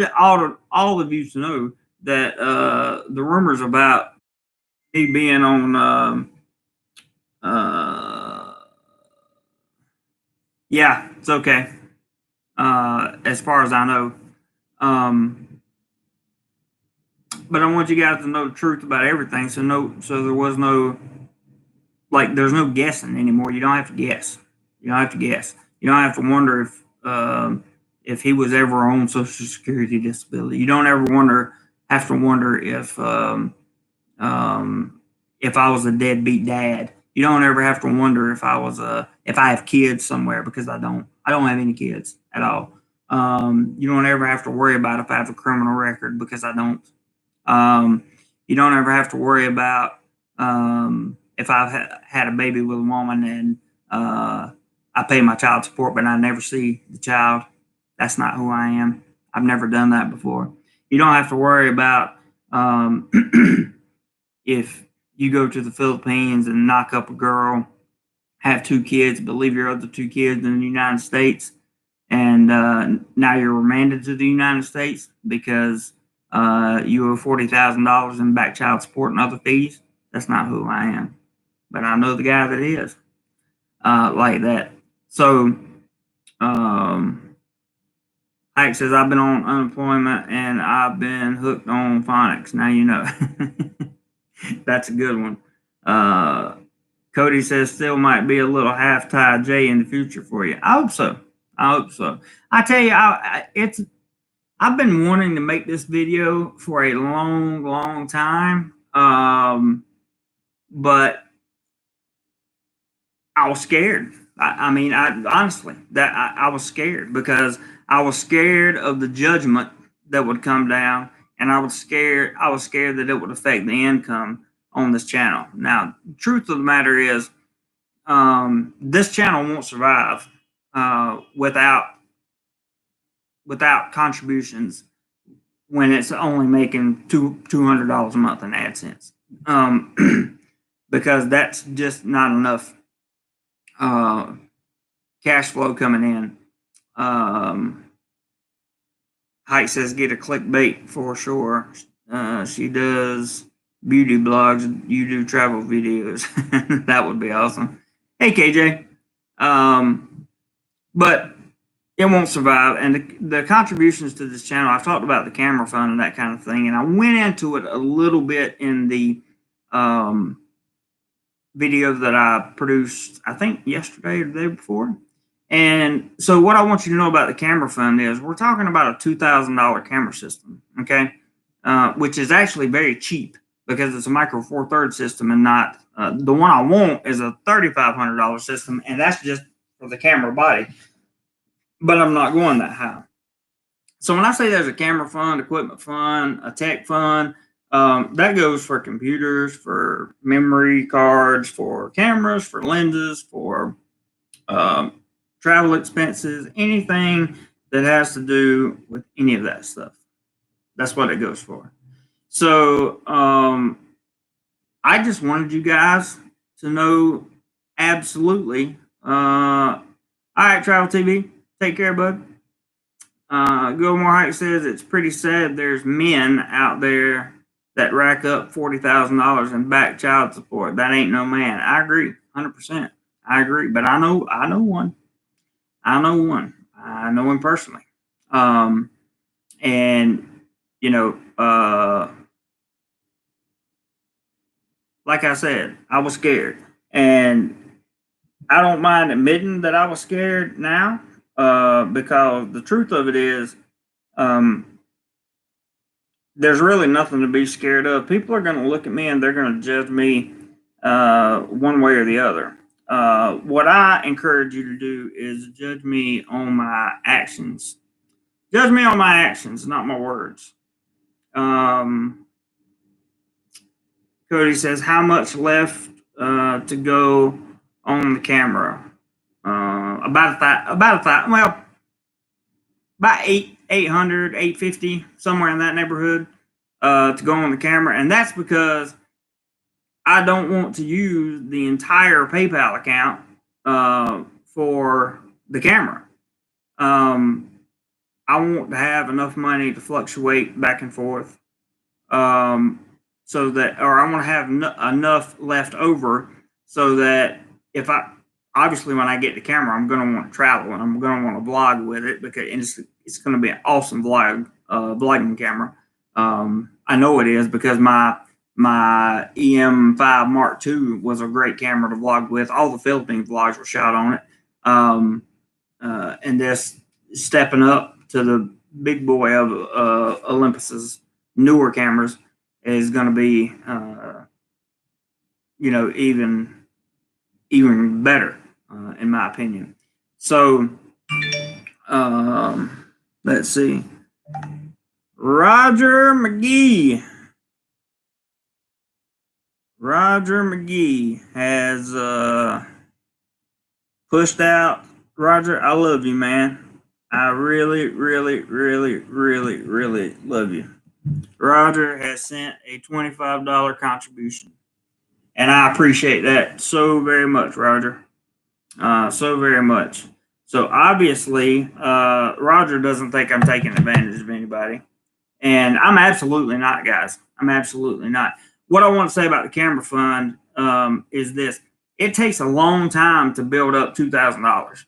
all of you to know that the rumors about me being on, yeah, it's okay. As far as I know. But I want you guys to know the truth about everything. So there was there's no guessing anymore. You don't have to guess. You don't have to guess. You don't have to wonder if he was ever on Social Security disability. You don't ever have to wonder if I was a deadbeat dad. You don't ever have to wonder if I have kids somewhere, because I don't. I don't have any kids at all. You don't ever have to worry about if I have a criminal record, because I don't. You don't ever have to worry about if I've had a baby with a woman and I pay my child support, but I never see the child. That's not who I am. I've never done that before. You don't have to worry about if you go to the Philippines and knock up a girl, have 2 kids, but leave your other 2 kids in the United States, and now you're remanded to the United States because you owe $40,000 in back child support and other fees. That's not who I am, but I know the guy that is like that. So, Ike says, I've been on unemployment and I've been hooked on phonics. Now you know. That's a good one. Cody says, still might be a little half Thai J in the future for you. I hope so. I tell you, I've been wanting to make this video for a long, long time. But I was scared. I mean, honestly, I was scared, because I was scared of the judgment that would come down, and I was scared that it would affect the income on this channel. Now, the truth of the matter is, this channel won't survive without contributions when it's only making $200 a month in AdSense, because that's just not enough cash flow coming in. Height says, get a clickbait for sure. She does beauty blogs. You do travel videos. That would be awesome. Hey, KJ. But it won't survive. And the contributions to this channel, I've talked about the camera fund and that kind of thing, and I went into it a little bit in the video that I produced, I think yesterday or the day before. And so what I want you to know about the camera fund is we're talking about a $2,000 camera system, okay? Which is actually very cheap, because it's a micro 4/3 system, and not the one I want is a $3,500 system, and that's just for the camera body. But I'm not going that high. So when I say there's a camera fund, equipment fund, a tech fund, that goes for computers, for memory cards, for cameras, for lenses, for travel expenses, anything that has to do with any of that stuff. That's what it goes for. So I just wanted you guys to know absolutely. All right, Travel TV, take care, bud. Gilmore Height says it's pretty sad there's men out there that rack up $40,000 in back child support. That ain't no man. I agree, 100%. I agree, but I know one. I know him personally. And like I said, I was scared, and I don't mind admitting that I was scared now, because the truth of it is, there's really nothing to be scared of. People are going to look at me and they're going to judge me one way or the other. What I encourage you to do is judge me on my actions. Judge me on my actions, not my words. Cody says, how much left to go on the camera. About eight 800, 850, somewhere in that neighborhood, to go on the camera. And that's because I don't want to use the entire PayPal account for the camera. I want to have enough money to fluctuate back and forth, so that, or I want to have enough left over so that if obviously when I get the camera, I'm going to want to travel and I'm going to want to vlog with it, because it's going to be an awesome vlogging camera. I know it is, because my EM5 Mark II was a great camera to vlog with. All the Philippine vlogs were shot on it. And this stepping up to the big boy of Olympus's newer cameras is going to be, even better, in my opinion. So, let's see. Roger McGee has pushed out. Roger, I love you, man. I really, really, really, really, really love you. Roger has sent a $25 contribution, and I appreciate that so very much, Roger. So very much. So obviously, Roger doesn't think I'm taking advantage of anybody, and I'm absolutely not, guys. I'm absolutely not. What I want to say about the camera fund is this: it takes a long time to build up $2,000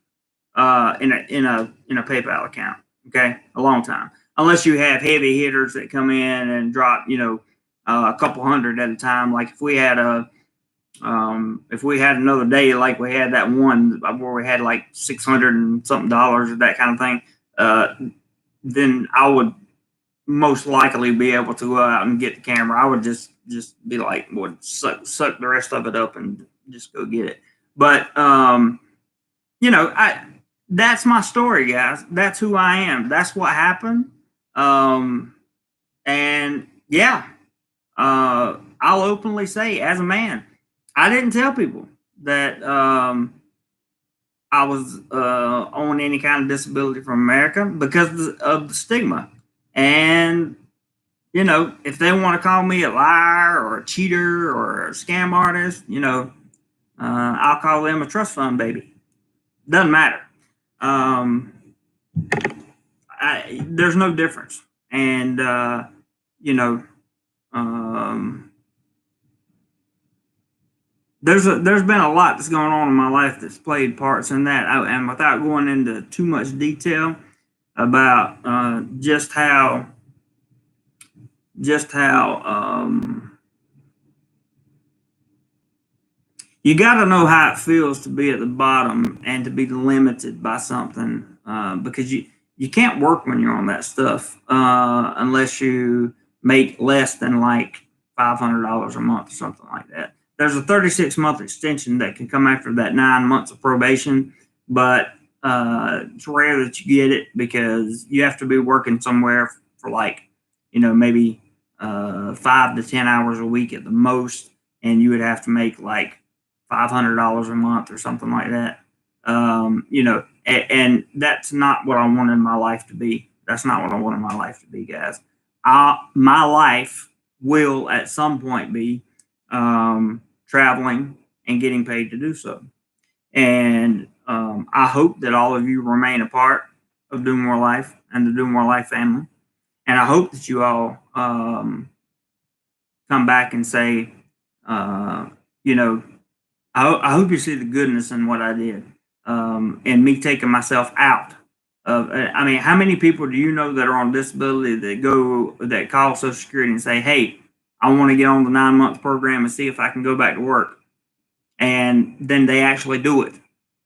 in a PayPal account. Okay, a long time, unless you have heavy hitters that come in and drop, a couple hundred at a time. Like if we had another day, like we had that one where we had like $600 and something, that kind of thing, then I would most likely be able to go out and get the camera. I would just be like, would suck the rest of it up and just go get it. But that's my story, guys. That's who I am. That's what happened. And yeah, I'll openly say, as a man, I didn't tell people that I was on any kind of disability from America because of the stigma. And, if they want to call me a liar or a cheater or a scam artist, I'll call them a trust fund baby. Doesn't matter. There's no difference. And, there's been a lot that's going on in my life that's played parts in that. And without going into too much detail about just how you got to know how it feels to be at the bottom and to be limited by something, because you can't work when you're on that stuff unless you make less than like $500 a month or something like that. There's a 36-month extension that can come after that 9 months of probation, but it's rare that you get it because you have to be working somewhere for like, maybe 5 to 10 hours a week at the most, and you would have to make like $500 a month or something like that. And that's not what I wanted my life to be. That's not what I wanted my life to be, guys. My life will at some point be traveling and getting paid to do so. And I hope that all of you remain a part of DoMoreLife and the DoMoreLife family. And I hope that you all come back and say, I hope you see the goodness in what I did, and me taking myself out of. How many people do you know that are on disability that call Social Security and say, "Hey, I want to get on the 9-month program and see if I can go back to work," and then they actually do it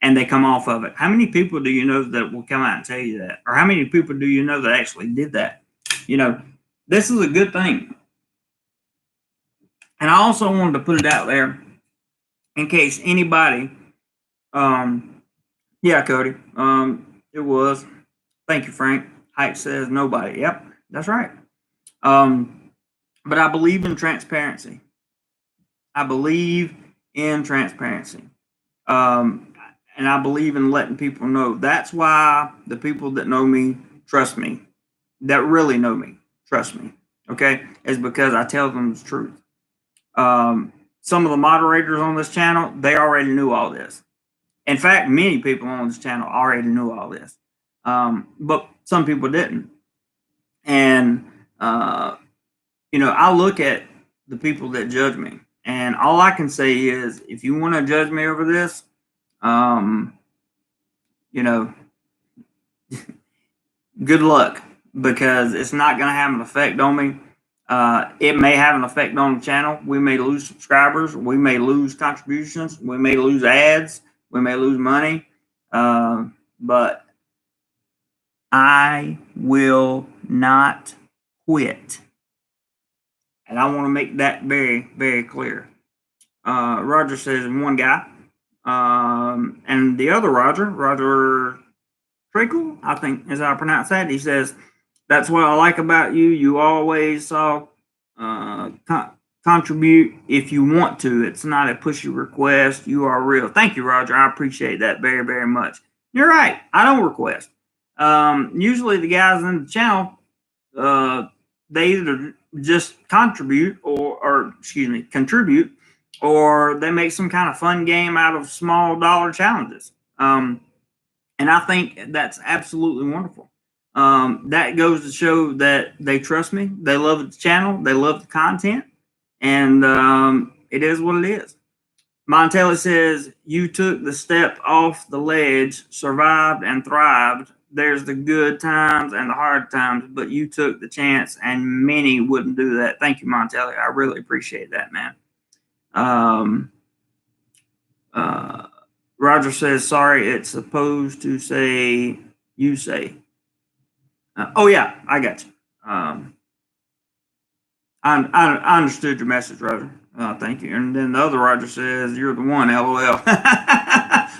and they come off of it? How many people do you know that will come out and tell you that, or how many people do you know that actually did that? This is a good thing. And I also wanted to put it out there in case anybody, yeah, Cody, it was. Thank you, Frank. Hike says nobody. Yep, that's right. But I believe in transparency. I believe in transparency. And I believe in letting people know. That's why the people that know me trust me, that really know me trust me. Okay, is because I tell them the truth. Some of the moderators on this channel, they already knew all this. In fact, many people on this channel already knew all this, but some people didn't. And I look at the people that judge me, and all I can say is, if you want to judge me over this, good luck, because it's not going to have an effect on me. It may have an effect on the channel. We may lose subscribers. We may lose contributions. We may lose ads. We may lose money. But I will not quit. And I want to make that very, very clear. Roger says one guy. And the other Roger Trickle, I think is how I pronounce that. He says, that's what I like about you. You always contribute if you want to. It's not a pushy request. You are real. Thank you, Roger. I appreciate that very, very much. You're right. I don't request. Usually the guys in the channel, they either just contribute or contribute, or they make some kind of fun game out of small dollar challenges. And I think that's absolutely wonderful. That goes to show that they trust me. They love the channel. They love the content. And it is what it is. Montelli says, you took the step off the ledge, survived and thrived. There's the good times and the hard times, but you took the chance, and many wouldn't do that. Thank you, Montelli. I really appreciate that, man. Roger says, sorry, it's supposed to say, you say. Oh, yeah, I got you. I understood your message, Roger. Thank you. And then the other Roger says, you're the one, LOL.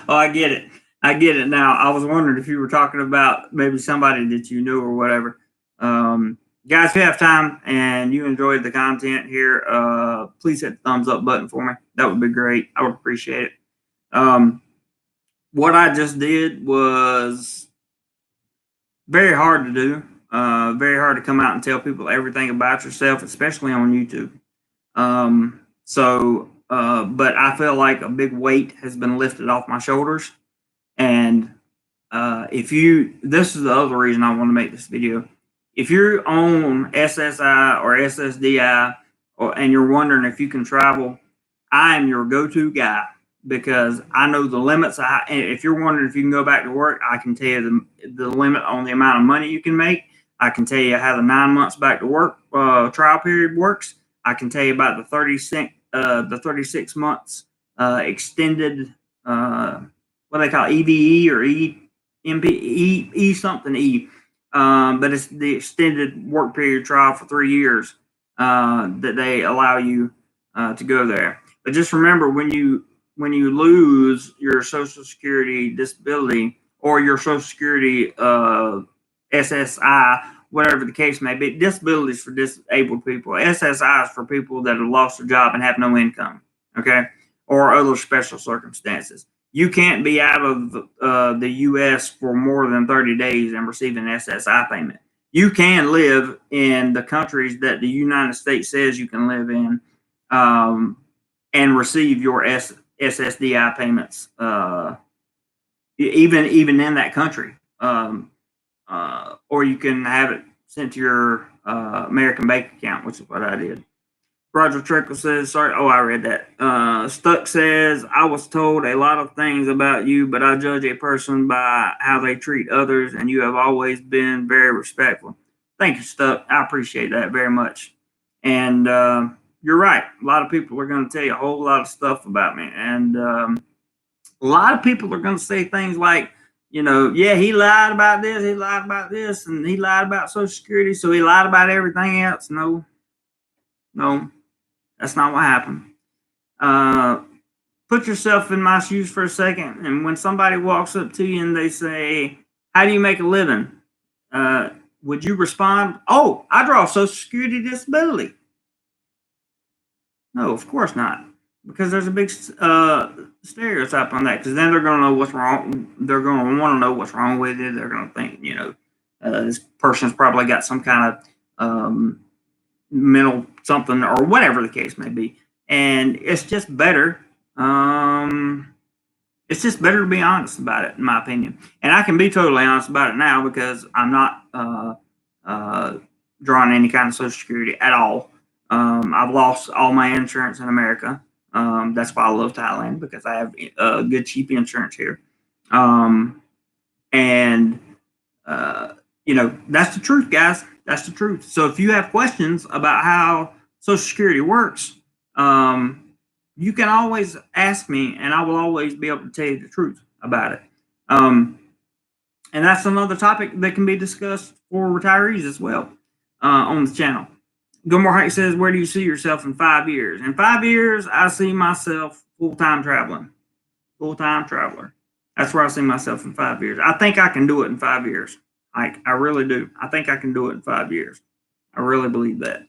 Oh, I get it. I get it now. I was wondering if you were talking about maybe somebody that you knew or whatever. Guys, if you have time and you enjoyed the content here, please hit the thumbs up button for me. That would be great. I would appreciate it. What I just did was very hard to do. Very hard to come out and tell people everything about yourself, especially on YouTube. But I feel like a big weight has been lifted off my shoulders. And this is the other reason I want to make this video. If you're on SSI or SSDI, and you're wondering if you can travel, I am your go-to guy, because I know the limits. If you're wondering if you can go back to work, I can tell you the limit on the amount of money you can make. I can tell you how the 9 months back to work trial period works. I can tell you about the 36 months extended, what they call EVE or E something E. But it's the extended work period trial for 3 years that they allow you to go there. But just remember, when you lose your Social Security disability or your Social Security SSI, whatever the case may be, disabilities for disabled people. SSI is for people that have lost their job and have no income, okay, or other special circumstances. You can't be out of the U.S. for more than 30 days and receive an SSI payment. You can live in the countries that the United States says you can live in and receive your SSDI payments, even in that country. Or you can have it sent to your American bank account, which is what I did. Roger Trickle says, sorry. Oh, I read that. Stuck says, I was told a lot of things about you, but I judge a person by how they treat others, and you have always been very respectful. Thank you, Stuck. I appreciate that very much. And you're right. A lot of people are going to tell you a whole lot of stuff about me. And a lot of people are going to say things like, yeah, he lied about this, and he lied about Social Security, so he lied about everything else. No, that's not what happened. Put yourself in my shoes for a second, and when somebody walks up to you and they say, how do you make a living? Would you respond, oh, I draw Social Security disability? No, of course not. because there's a big stereotype on that. Because then they're going to know what's wrong. They're going to want to know what's wrong with it. They're going to think, this person's probably got some kind of mental something or whatever the case may be. And it's just better. It's just better to be honest about it, in my opinion. And I can be totally honest about it now because I'm not drawing any kind of Social Security at all. I've lost all my insurance in America. That's why I love Thailand, because I have good, cheap insurance here. And that's the truth, guys. That's the truth. So if you have questions about how Social Security works, you can always ask me, and I will always be able to tell you the truth about it. And that's another topic that can be discussed for retirees as well on the channel. Gilmore Hike says, where do you see yourself in 5 years? In 5 years, I see myself full-time traveling. Full-time traveler. That's where I see myself in 5 years. I think I can do it in 5 years. I really do. I think I can do it in 5 years. I really believe that.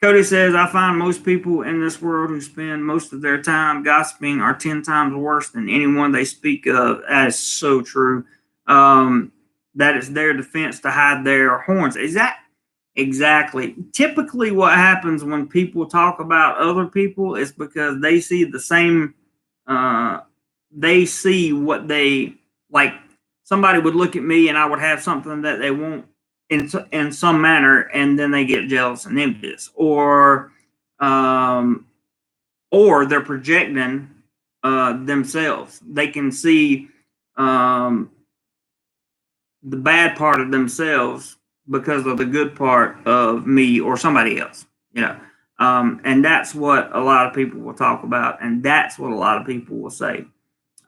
Cody says, I find most people in this world who spend most of their time gossiping are 10 times worse than anyone they speak of. That is so true. That is their defense to hide their horns. Exactly. Typically, what happens when people talk about other people is because they see the same, they see what they like. Somebody would look at me and I would have something that they want in some manner, and then they get jealous and envious, or they're projecting themselves. They can see the bad part of themselves because of the good part of me or somebody else, and that's what a lot of people will talk about, and that's what a lot of people will say.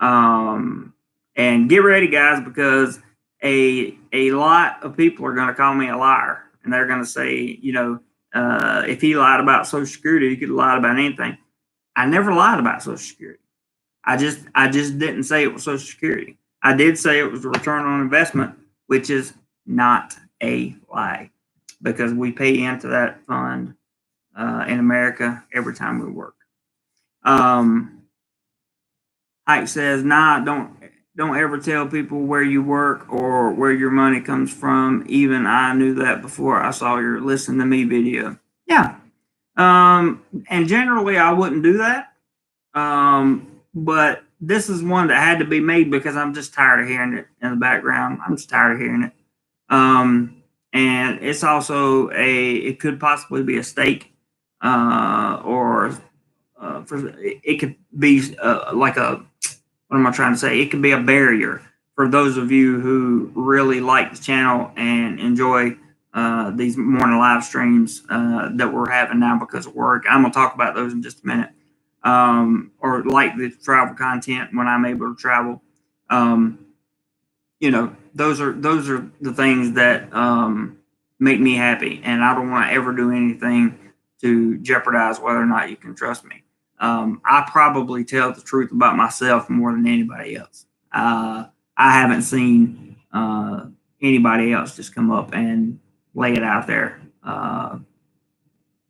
And get ready, guys, because a lot of people are going to call me a liar, and they're going to say, if he lied about Social Security, he could have lied about anything. I never lied about Social Security. I just didn't say it was Social Security. I did say it was a return on investment, which is not a lie, because we pay into that fund in America every time we work. Ike says, nah, don't ever tell people where you work or where your money comes from. Even I knew that before I saw your Listen to Me video. Yeah. And generally I wouldn't do that. But this is one that had to be made because I'm just tired of hearing it in the background. I'm just tired of hearing it. And it's also it could possibly be a stake, it could be like a, what am I trying to say? It could be a barrier for those of you who really like the channel and enjoy these morning live streams that we're having now because of work. I'm going to talk about those in just a minute. Or like the travel content when I'm able to travel. Those are the things that make me happy, and I don't want to ever do anything to jeopardize whether or not you can trust me. I probably tell the truth about myself more than anybody else. I haven't seen anybody else just come up and lay it out there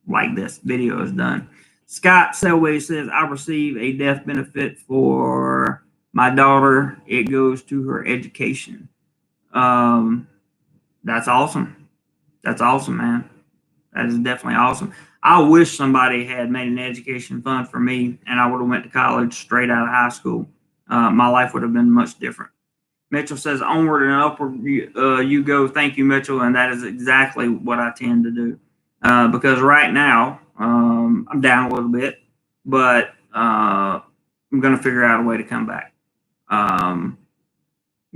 like this video is done. Scott Selway says, I receive a death benefit for my daughter. It goes to her education. That's awesome. That's awesome, man. That is definitely awesome. I wish somebody had made an education fund for me and I would have went to college straight out of high school. My life would have been much different. Mitchell says, onward and upward you go. Thank you, Mitchell. And that is exactly what I tend to do. Because right now, I'm down a little bit, but I'm going to figure out a way to come back. I'm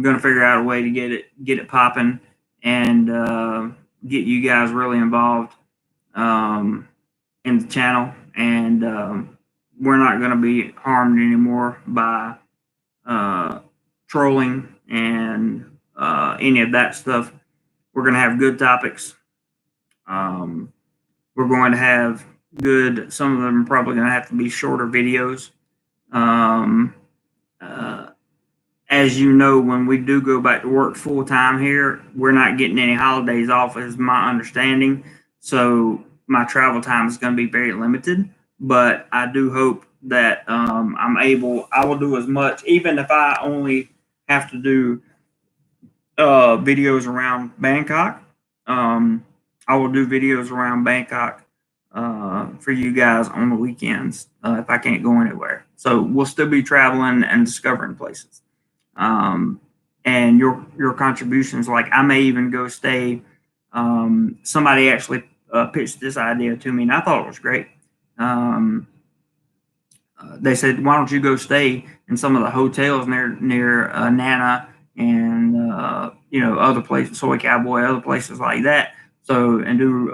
going to figure out a way to get it popping and get you guys really involved in the channel, and we're not going to be harmed anymore by trolling and any of that stuff. We're going to have good topics. We're going to have some of them are probably going to have to be shorter videos. As you know, when we do go back to work full time here, we're not getting any holidays off, is my understanding. So my travel time is going to be very limited. but I do hope that I will do as much, even if I only have to do videos around Bangkok. I will do videos around Bangkok for you guys on the weekends if I can't go anywhere. So we'll still be traveling and discovering places. And your contributions, like I may even go stay. Somebody actually pitched this idea to me, and I thought it was great. They said, "Why don't you go stay in some of the hotels near Nana and other places, Soy Cowboy, other places like that. So and do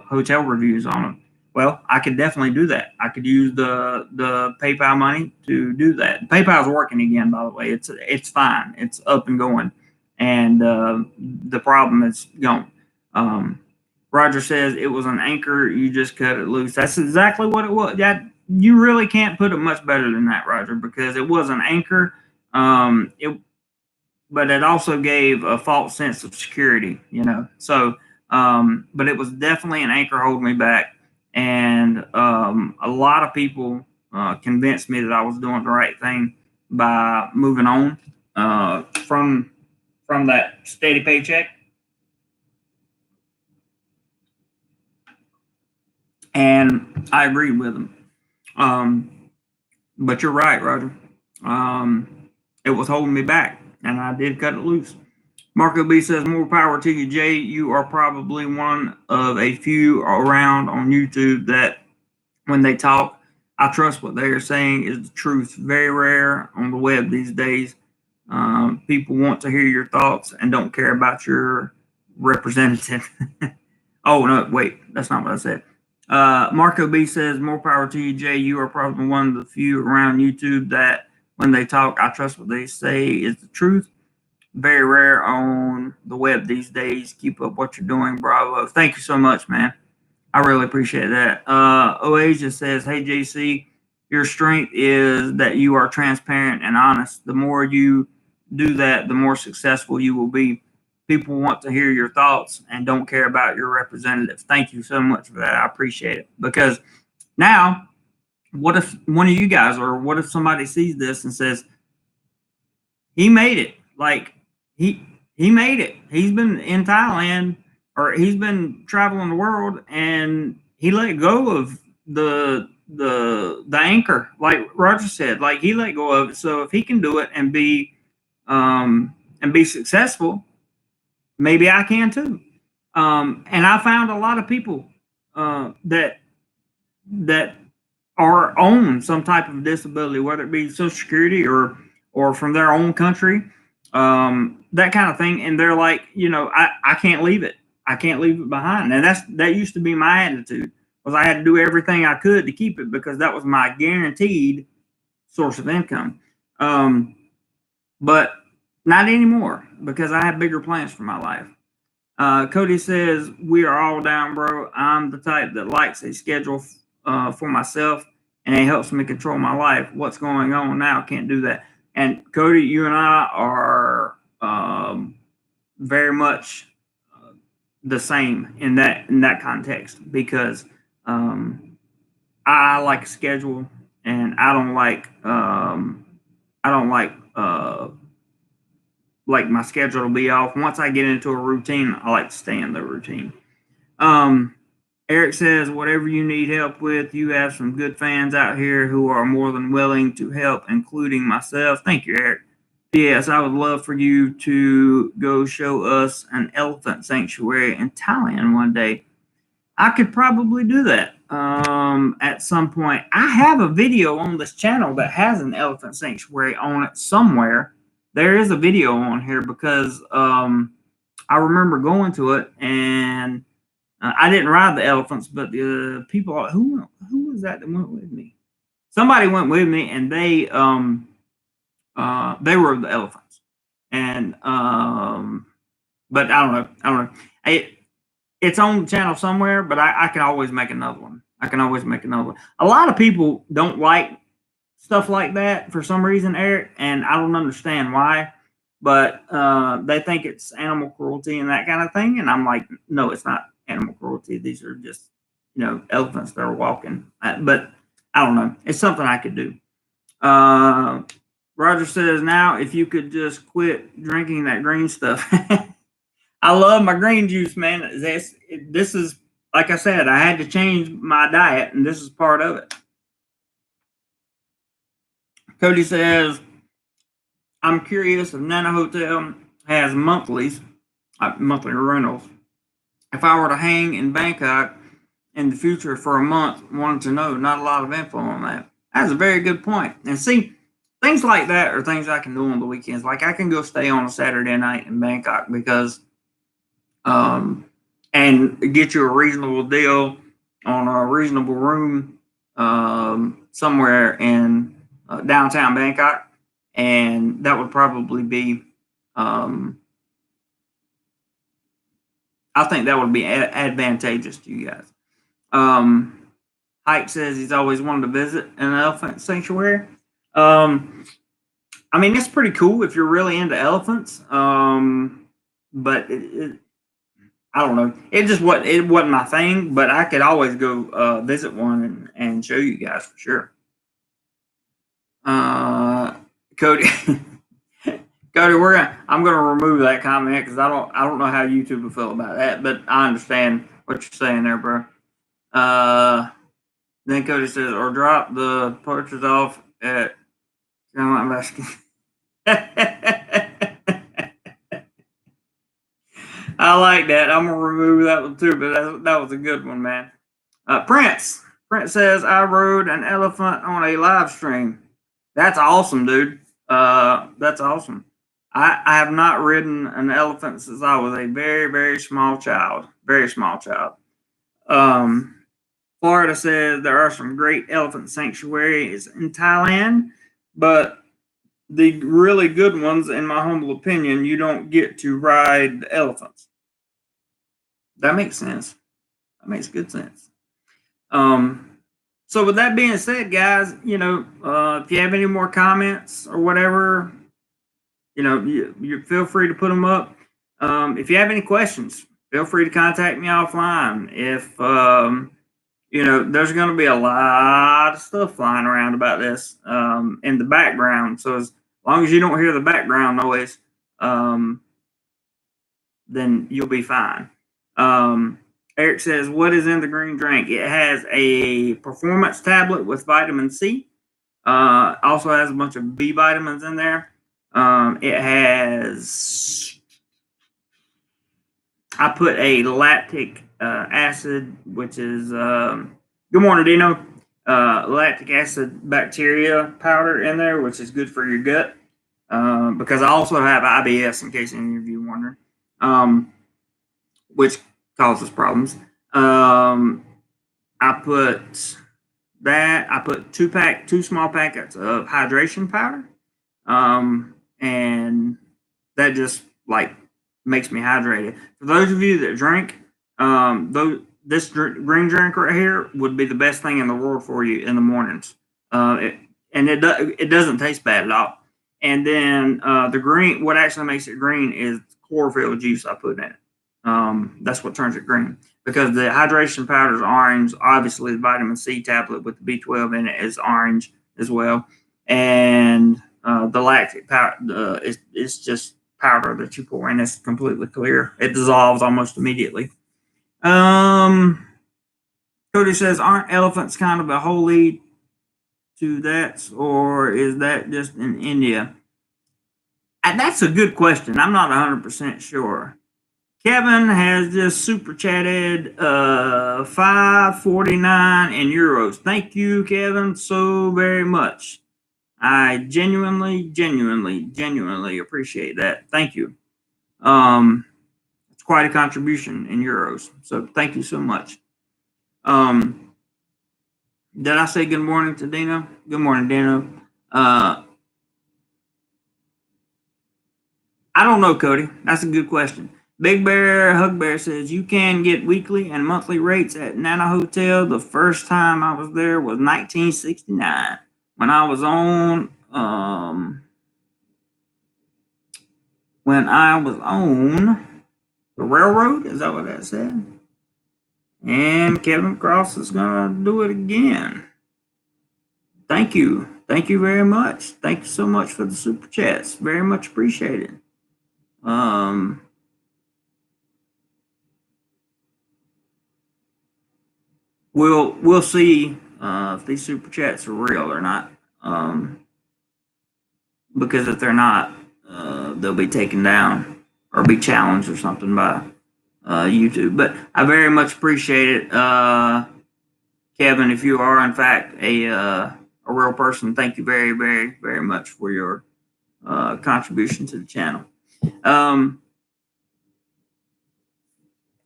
hotel reviews on them." Well, I could definitely do that. I could use the PayPal money to do that. PayPal's working again, by the way. It's fine. It's up and going, and the problem is gone. Roger says it was an anchor. You just cut it loose. That's exactly what it was. That you really can't put it much better than that, Roger, because it was an anchor. But it also gave a false sense of security, So, but it was definitely an anchor holding me back, and a lot of people convinced me that I was doing the right thing by moving on from that steady paycheck. And I agreed with them. But you're right, Roger. It was holding me back, and I did cut it loose. Marco B says, more power to you, Jay. You are probably one of a few around on YouTube that when they talk, I trust what they are saying is the truth. Very rare on the web these days. People want to hear your thoughts and don't care about your representative. Oh, no, wait, that's not what I said. Marco B says, more power to you, Jay. You are probably one of the few around YouTube that when they talk, I trust what they say is the truth. Very rare on the web these days. Keep up what you're doing. Bravo. Thank you so much, man. I really appreciate that. Oasia says, hey, JC, your strength is that you are transparent and honest. The more you do that, the more successful you will be. People want to hear your thoughts and don't care about your representatives. Thank you so much for that. I appreciate it. Because now, what if one of you guys, or what if somebody sees this and says, he made it? Like, he made it. He's been in Thailand, or he's been traveling the world, and he let go of the anchor, like Roger said. Like, he let go of it. So if he can do it and be successful, maybe I can too. And I found a lot of people that are on some type of disability, whether it be Social Security or from their own country, that kind of thing. And they're like, I can't leave it. I can't leave it behind. And that used to be my attitude, was I had to do everything I could to keep it, because that was my guaranteed source of income. But not anymore, because I have bigger plans for my life. Cody says, we are all down, bro. I'm the type that likes a schedule for myself, and it helps me control my life. What's going on now? Can't do that. And Cody, you and I are very much the same in that context, because I like a schedule, and I don't like my schedule to be off. Once I get into a routine, I like to stay in the routine. Eric says, whatever you need help with, you have some good fans out here who are more than willing to help, including myself. Thank you, Eric. Yes, I would love for you to go show us an elephant sanctuary in Thailand one day. I could probably do that at some point. I have a video on this channel that has an elephant sanctuary on it somewhere. There is a video on here, because I remember going to it, and I didn't ride the elephants, but the people who was that went with me? Somebody went with me, and they were the elephants, and but I don't know. It's on the channel somewhere, but I can always make another one. A lot of people don't like stuff like that for some reason, Eric, and I don't understand why, but they think it's animal cruelty and that kind of thing, and I'm like, no, it's not animal cruelty. These are just elephants that are walking. But I don't know. It's something I could do. Roger says, now if you could just quit drinking that green stuff. I love my green juice, man. This is, like I said, I had to change my diet, and this is part of it. Cody says, I'm curious if Nana Hotel has monthly rentals. If I were to hang in Bangkok in the future for a month, wanted to know. Not a lot of info on that. That's a very good point. And see, things like that are things I can do on the weekends. Like I can go stay on a Saturday night in Bangkok because, and get you a reasonable deal on a reasonable room somewhere in downtown Bangkok, and that would probably be, I think that would be advantageous to you guys. Hike says he's always wanted to visit an elephant sanctuary. I mean, it's pretty cool if you're really into elephants. But I don't know. It wasn't my thing, but I could always go visit one and show you guys for sure. Cody, Cody, I'm gonna remove that comment because I don't know how YouTube will feel about that, but I understand what you're saying there, bro. Then Cody says, or drop the purchase off at Carolina Basket. I like that. I'm gonna remove that one too, but that was a good one, man. Prince says, I rode an elephant on a live stream. That's awesome, dude. That's awesome. I have not ridden an elephant since I was a very, very small child. Very small child. Florida says there are some great elephant sanctuaries in Thailand, but the really good ones, in my humble opinion, you don't get to ride the elephants. That makes sense. That makes good sense. So with that being said, guys, if you have any more comments or whatever, you feel free to put them up. If you have any questions, feel free to contact me offline. If there's going to be a lot of stuff flying around about this in the background. So as long as you don't hear the background noise, then you'll be fine. Eric says, what is in the green drink? It has a performance tablet with vitamin C. Also has a bunch of B vitamins in there. It has, I put a lactic acid, which is, good morning, Dino. Lactic acid bacteria powder in there, which is good for your gut. Because I also have IBS, in case any of you are wondering, which causes problems. I put that. I put two small packets of hydration powder, and that just makes me hydrated. For those of you that drink, this green drink right here would be the best thing in the world for you in the mornings. It doesn't taste bad at all. And then the green, what actually makes it green is chlorophyll juice I put in it. That's what turns it green, because the hydration powder is orange. Obviously, the vitamin C tablet with the B12 in it is orange as well. And the lactic powder it's just powder that you pour in. It's completely clear. It dissolves almost immediately. Cody says, aren't elephants kind of a holy to that, or is that just in India? That's a good question. I'm not 100% sure. Kevin has just super chatted $5.49 in euros. Thank you, Kevin, so very much. I genuinely appreciate that. Thank you. It's quite a contribution in euros. So thank you so much. Did I say good morning to Dino? Good morning, Dino. I don't know, Cody. That's a good question. Big Bear Hug Bear says you can get weekly and monthly rates at Nana Hotel. The first time I was there was 1969 when I was on the railroad. Is that what that said? And Kevin Cross is gonna do it again. Thank you. Thank you very much. Thank you so much for the super chats. Very much appreciated. We'll see if these super chats are real or not. Because if they're not, they'll be taken down or be challenged or something by YouTube. But I very much appreciate it, Kevin. If you are in fact a real person, thank you very, very, very much for your contribution to the channel.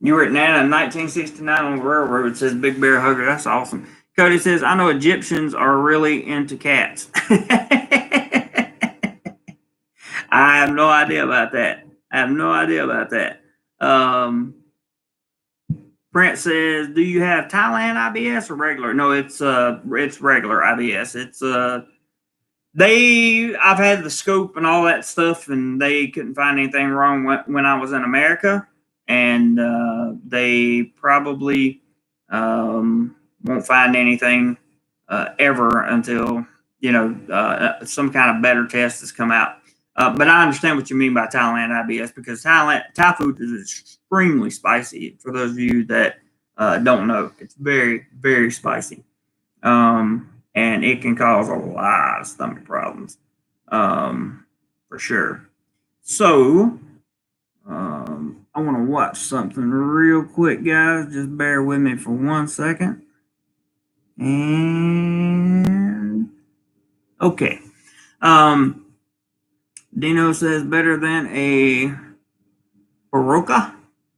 You were at Nana in 1969 on the railroad. It says Big Bear Hugger. That's awesome. Cody says, I know Egyptians are really into cats. I have no idea about that. Brent says, do you have Thailand IBS or regular? No, it's regular IBS. It's I've had the scope and all that stuff, and they couldn't find anything wrong when I was in America. And they probably won't find anything ever until some kind of better test has come out. But I understand what you mean by Thailand IBS, because Thai food is extremely spicy. For those of you that don't know, it's very, very spicy, and it can cause a lot of stomach problems, for sure. So I want to watch something real quick, guys. Just bear with me for 1 second. And okay. Dino says better than a Baroka.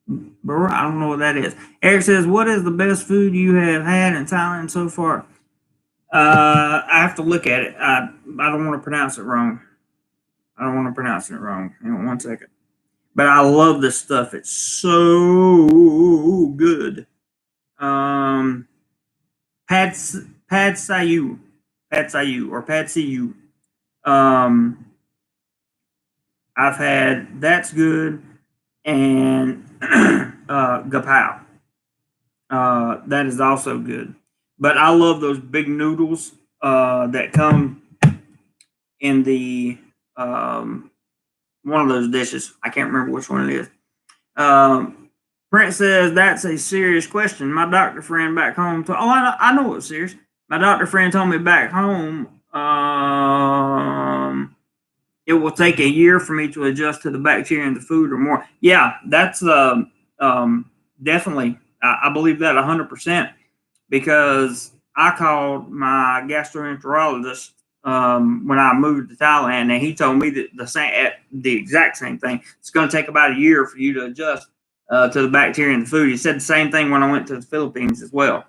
I don't know what that is. Eric says, what is the best food you have had in Thailand so far? I have to look at it. I don't want to pronounce it wrong. Hang on 1 second. But I love this stuff. It's so good. Pad Sayu. I've had That's Good and Gapow. That is also good. But I love those big noodles that come in the one of those dishes. I can't remember which one it is. Brent says, that's a serious question. My doctor friend back home I know it's serious. My doctor friend told me back home it will take a year for me to adjust to the bacteria in the food or more. Yeah, that's definitely, I believe that 100%, because I called my gastroenterologist when I moved to Thailand, and he told me that the exact same thing. It's going to take about a year for you to adjust to the bacteria in the food. He said the same thing when I went to the Philippines as well.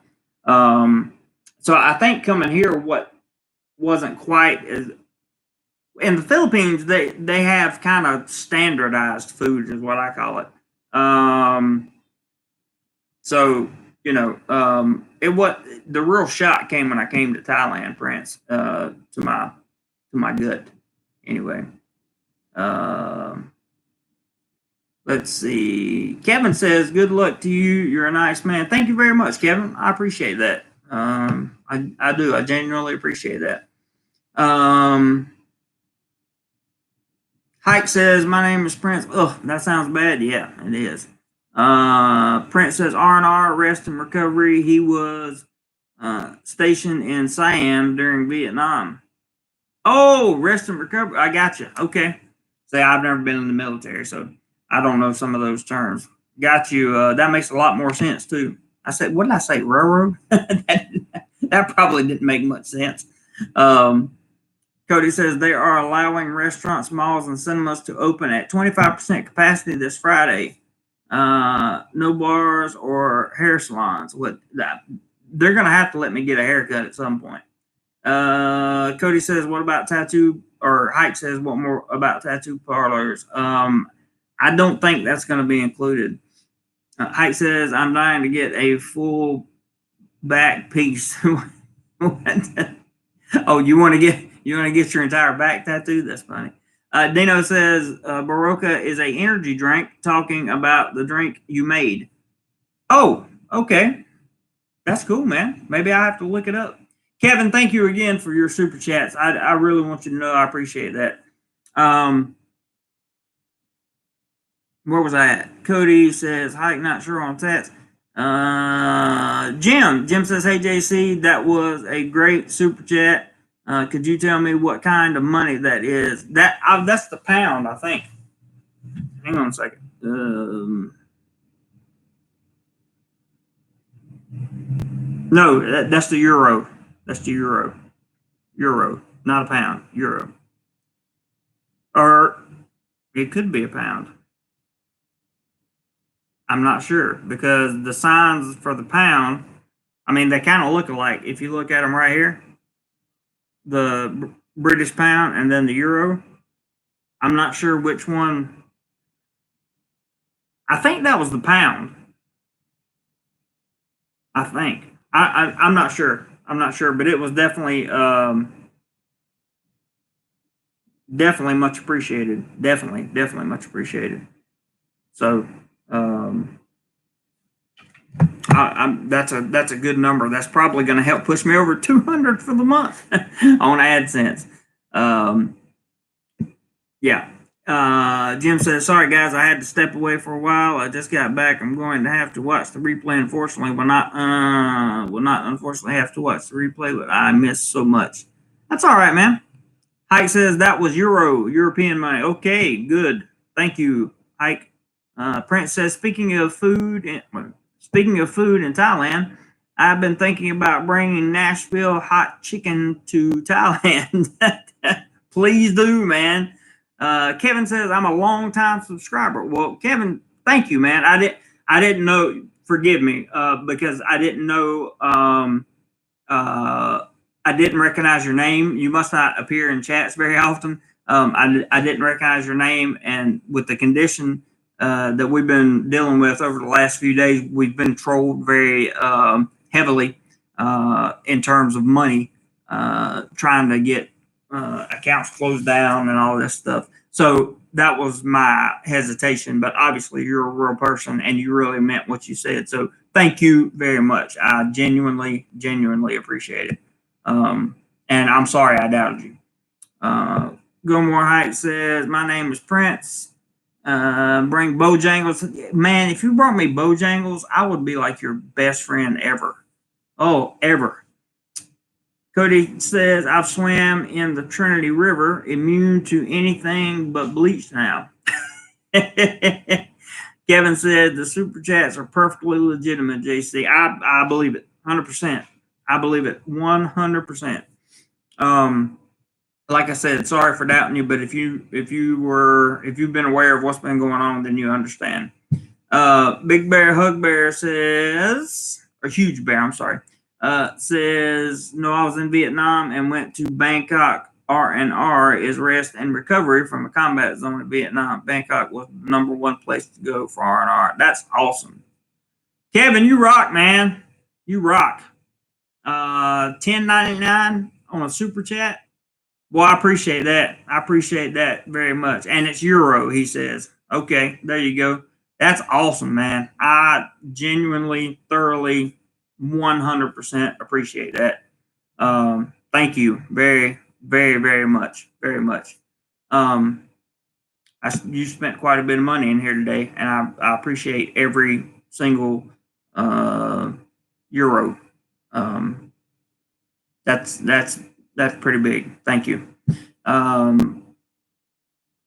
So I think coming here, what wasn't quite as in the Philippines, they have kind of standardized food, is what I call it. So it what the real shock came when I came to Thailand, Prince, to my gut. Anyway, let's see. Kevin says, "Good luck to you. You're a nice man." Thank you very much, Kevin. I appreciate that. I do. I genuinely appreciate that. Hike says, "My name is Prince." Oh, that sounds bad. Yeah, it is. Prince says, R&R, rest and recovery. He was stationed in Siam during Vietnam. Oh, rest and recovery. I got you. Okay. Say, I've never been in the military, so I don't know some of those terms. Got you. That makes a lot more sense, too. I said, what did I say? Railroad? that probably didn't make much sense. Cody says they are allowing restaurants, malls, and cinemas to open at 25% capacity this Friday. No bars or hair salons. They're going to have to let me get a haircut at some point. Cody says, what about tattoo? Or Hike says, what more about tattoo parlors? I don't think that's going to be included. Hike says, I'm dying to get a full back piece. Oh, you want to get your entire back tattooed? That's funny. Dino says Baroka is a energy drink, talking about the drink you made. Oh, okay. That's cool, man. Maybe I have to look it up. Kevin, thank you again for your super chats. I really want you to know I appreciate that. Where was I at? Cody says, hike, not sure on text. Jim says, hey, JC, that was a great super chat. Could you tell me what kind of money that is? That's the pound, I think. Hang on a second. No, that's the euro. That's the euro. Euro, not a pound. Euro. Or it could be a pound. I'm not sure because the signs for the pound, I mean, they kind of look alike. If you look at them right here, the British pound and then the euro, I'm not sure which one. I think that was the pound. I think. I'm not sure. I'm not sure, but it was definitely definitely much appreciated. Definitely much appreciated. So that's a good number. That's probably going to help push me over 200 for the month on AdSense. Yeah. Jim says, sorry guys, I had to step away for a while. I just got back. I'm going to have to watch the replay. Unfortunately, will not unfortunately have to watch the replay, but I missed so much. That's all right, man. Hike says that was European money. Okay, good. Thank you, Hike. Prince says, speaking of food in Thailand, I've been thinking about bringing Nashville hot chicken to Thailand. Please do, man. Kevin says, I'm a long-time subscriber. Well, Kevin, thank you, man. I didn't know. Forgive me, because I didn't know. I didn't recognize your name. You must not appear in chats very often. I didn't recognize your name, and with the condition that we've been dealing with over the last few days, we've been trolled very heavily in terms of money, trying to get accounts closed down and all this stuff. So that was my hesitation, but obviously you're a real person and you really meant what you said. So thank you very much. I genuinely appreciate it. And I'm sorry I doubted you. Gilmore Height says, my name is Prince. Bring Bojangles. Man, if you brought me Bojangles, I would be like your best friend ever. Oh, ever. Cody says, I've swam in the Trinity River, immune to anything but bleach now. Kevin said, the super chats are perfectly legitimate, JC. I believe it 100%. I believe it 100%. Like I said, sorry for doubting you, but if you've been aware of what's been going on, then you understand. Big Bear Hug Bear says, or Huge Bear, I'm sorry, says, no, I was in Vietnam and went to Bangkok. R&R is rest and recovery from a combat zone in Vietnam. Bangkok was the #1 place to go for R&R. That's awesome. Kevin, you rock, man. You rock. $10.99 on a super chat. Well, I appreciate that. I appreciate that very much. And it's euro, he says. Okay, there you go. That's awesome, man. I genuinely, thoroughly, 100% appreciate that. Thank you very, very, very much. Very much. You spent quite a bit of money in here today, and I appreciate every single euro. That's pretty big. Thank you.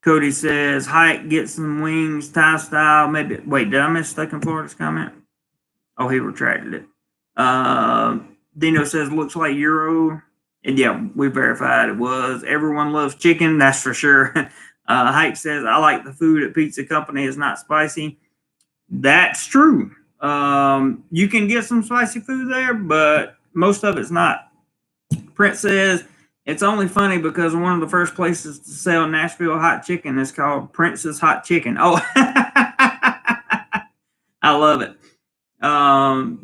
Cody says, hike, get some wings, Thai style. Maybe, wait, did I miss Stuck in Florida's comment? Oh, he retracted it. Dino says, looks like euro. And yeah, we verified it was. Everyone loves chicken, that's for sure. Hike says, I like the food at Pizza Company. It's not spicy. That's true. You can get some spicy food there, but most of it's not. Prince says, it's only funny because one of the first places to sell Nashville hot chicken is called Prince's Hot Chicken. Oh, I love it.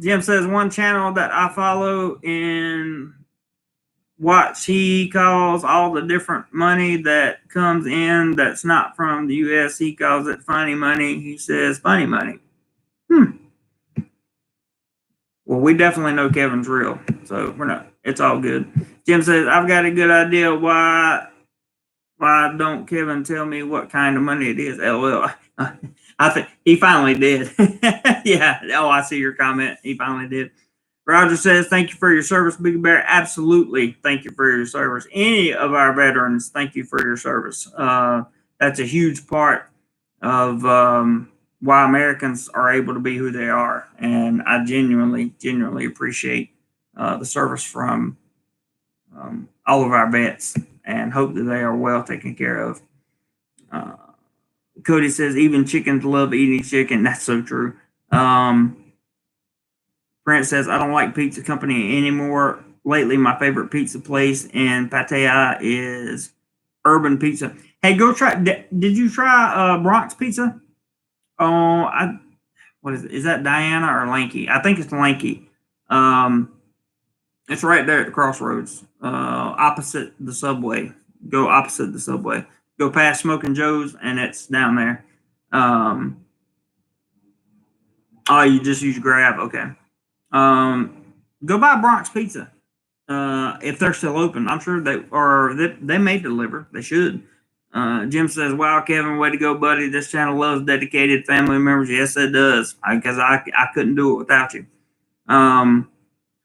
Jim says, one channel that I follow and watch, he calls all the different money that comes in that's not from the U.S., he calls it funny money. He says funny money. Well, we definitely know Kevin's real, so we're not. It's all good. Jim says, "I've got a good idea. Why don't Kevin tell me what kind of money it is?" LOL. I think he finally did. Yeah. Oh, I see your comment. He finally did. Roger says, "Thank you for your service, Big Bear." Absolutely. Thank you for your service. Any of our veterans, thank you for your service. That's a huge part of why Americans are able to be who they are. And I genuinely appreciate the service from all of our vets and hope that they are well taken care of. Cody says, "Even chickens love eating chicken." That's so true. Brent says, "I don't like pizza company anymore. Lately, my favorite pizza place in Pattaya is Urban Pizza." Hey, go try. Did you try Bronx Pizza? Oh, what is it? Is that Diana or Lanky? I think it's Lanky. It's right there at the crossroads, opposite the subway. Go opposite the subway. Go past Smoking Joe's, and it's down there. Oh, you just use Grab. Okay. Go buy Bronx Pizza if they're still open. I'm sure they may deliver. They should. Jim says, "Wow, Kevin, way to go, buddy. This channel loves dedicated family members." Yes, it does, because I couldn't do it without you.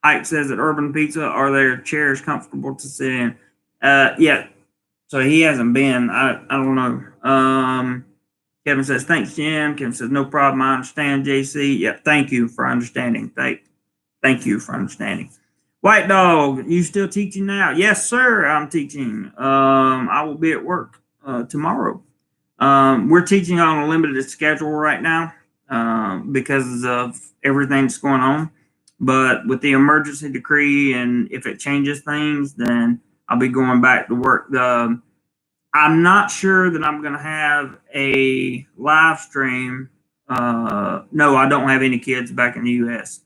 Ike says, "At Urban Pizza, are their chairs comfortable to sit in?" Yeah. So he hasn't been. I don't know. Kevin says, "Thanks, Jim." Kevin says, "No problem. I understand, JC." Yeah, thank you for understanding. Thank you for understanding. White Dog, you still teaching now? Yes, sir. I'm teaching. I will be at work tomorrow. We're teaching on a limited schedule right now because of everything that's going on. But with the emergency decree, and if it changes things, then I'll be going back to work. I'm not sure that I'm going to have a live stream. No, I don't have any kids back in the U.S.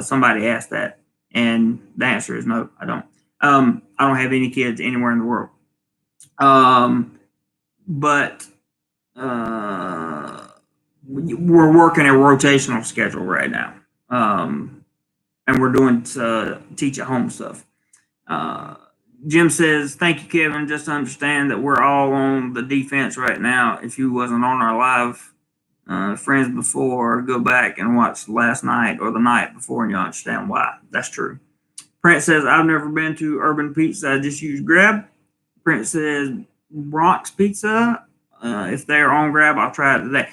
Somebody asked that, and the answer is no, I don't. I don't have any kids anywhere in the world. But we're working a rotational schedule right now, and we're doing teach at home stuff. Jim says, "Thank you, Kevin. Just understand that we're all on the defense right now. If you wasn't on our live friends before, go back and watch last night or the night before, and you'll understand why." That's true. Prince says, "I've never been to Urban Pizza. I just use Grab." Prince says, "Bronx Pizza. If they're on Grab, I'll try it today."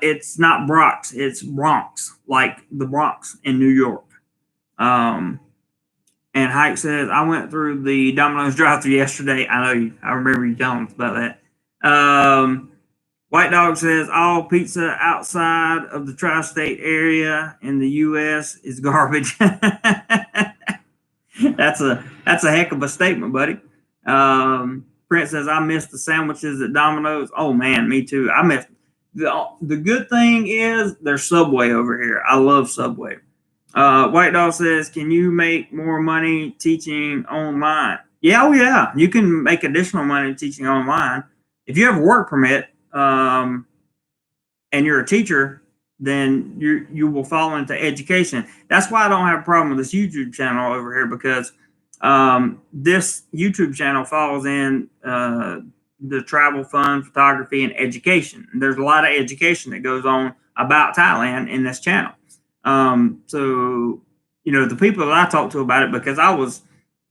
It's not Bronx. It's Bronx, like the Bronx in New York. And Hike says, "I went through the Domino's drive-thru yesterday." I know you. I remember you telling us about that. White Dog says, "All pizza outside of the tri-state area in the U.S. is garbage." That's a heck of a statement, buddy. Prince says, "I miss the sandwiches at Domino's." Oh man, me too. I miss the good thing is there's Subway over here. I love Subway. White Dog says, "Can you make more money teaching online?" Yeah, oh yeah, you can make additional money teaching online if you have a work permit and you're a teacher. Then you will fall into education. That's why I don't have a problem with this YouTube channel over here, because this YouTube channel falls in the travel, fun, photography, and education. There's a lot of education that goes on about Thailand in this channel. So, the people that I talked to about it, because I was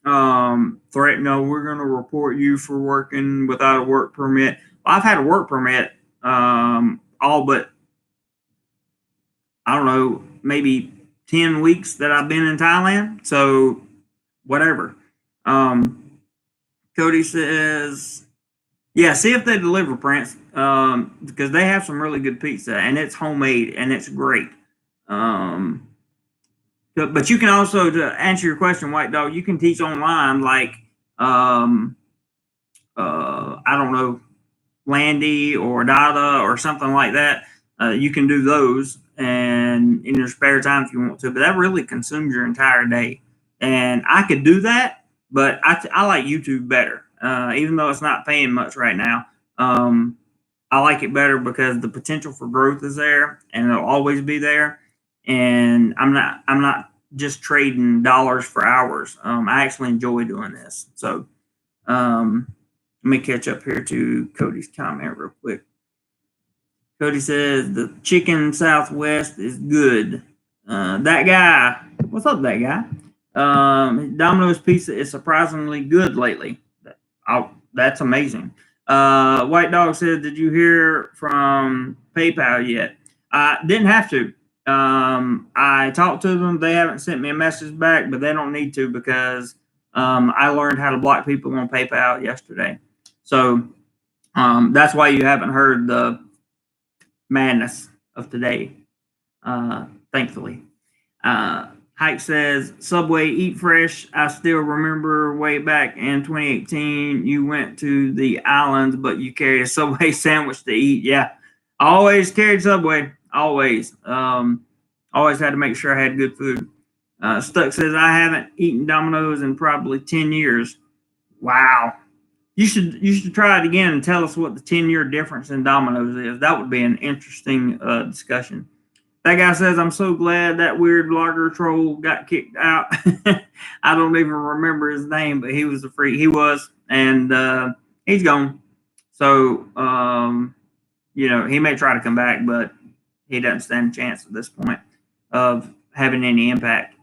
threatened, "No, we're going to report you for working without a work permit." Well, I've had a work permit all but, I don't know, maybe 10 weeks that I've been in Thailand. So, whatever. Cody says, "Yeah, see if they deliver, Prince, because they have some really good pizza, and it's homemade, and it's great." But you can also, to answer your question, White Dog, you can teach online, like I don't know, Landy or Dada or something like that. You can do those, and in your spare time if you want to. But that really consumes your entire day. And I could do that, but I like YouTube better, even though it's not paying much right now. I like it better because the potential for growth is there, and it'll always be there. And I'm not just trading dollars for hours. I actually enjoy doing this. So let me catch up here to Cody's comment real quick. Cody says the chicken Southwest is good. That guy, what's up, that guy? Domino's pizza is surprisingly good lately. That's amazing. White Dog says, did you hear from PayPal yet? I didn't have to. I talked to them. They haven't sent me a message back, but they don't need to because I learned how to block people on PayPal yesterday. So that's why you haven't heard the madness of today, thankfully. Hike says, Subway Eat Fresh. I still remember way back in 2018, you went to the islands, but you carried a Subway sandwich to eat. Yeah, I always carried Subway. Always. Always had to make sure I had good food. Stuck says, I haven't eaten Domino's in probably 10 years. Wow. You should try it again and tell us what the 10-year difference in Domino's is. That would be an interesting discussion. That guy says, I'm so glad that weird blogger troll got kicked out. I don't even remember his name, but he was a freak. He was, and he's gone. So, he may try to come back, but he doesn't stand a chance at this point of having any impact.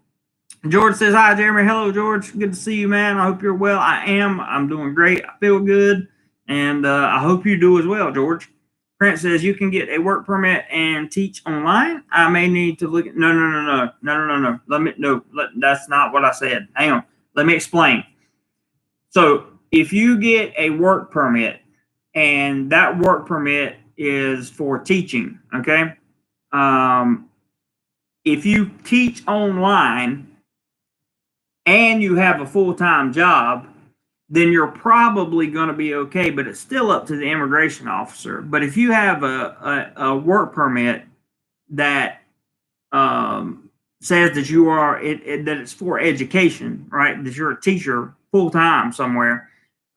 George says, hi, Jeremy. Hello, George. Good to see you, man. I hope you're well. I am. I'm doing great. I feel good. And I hope you do as well, George. Prince says, you can get a work permit and teach online. I may need to look at, no. That's not what I said. Hang on. Let me explain. So if you get a work permit and that work permit is for teaching, okay? If you teach online and you have a full-time job, then you're probably going to be okay, but it's still up to the immigration officer. But if you have a work permit that says that you are that it's for education, right? That you're a teacher full-time somewhere,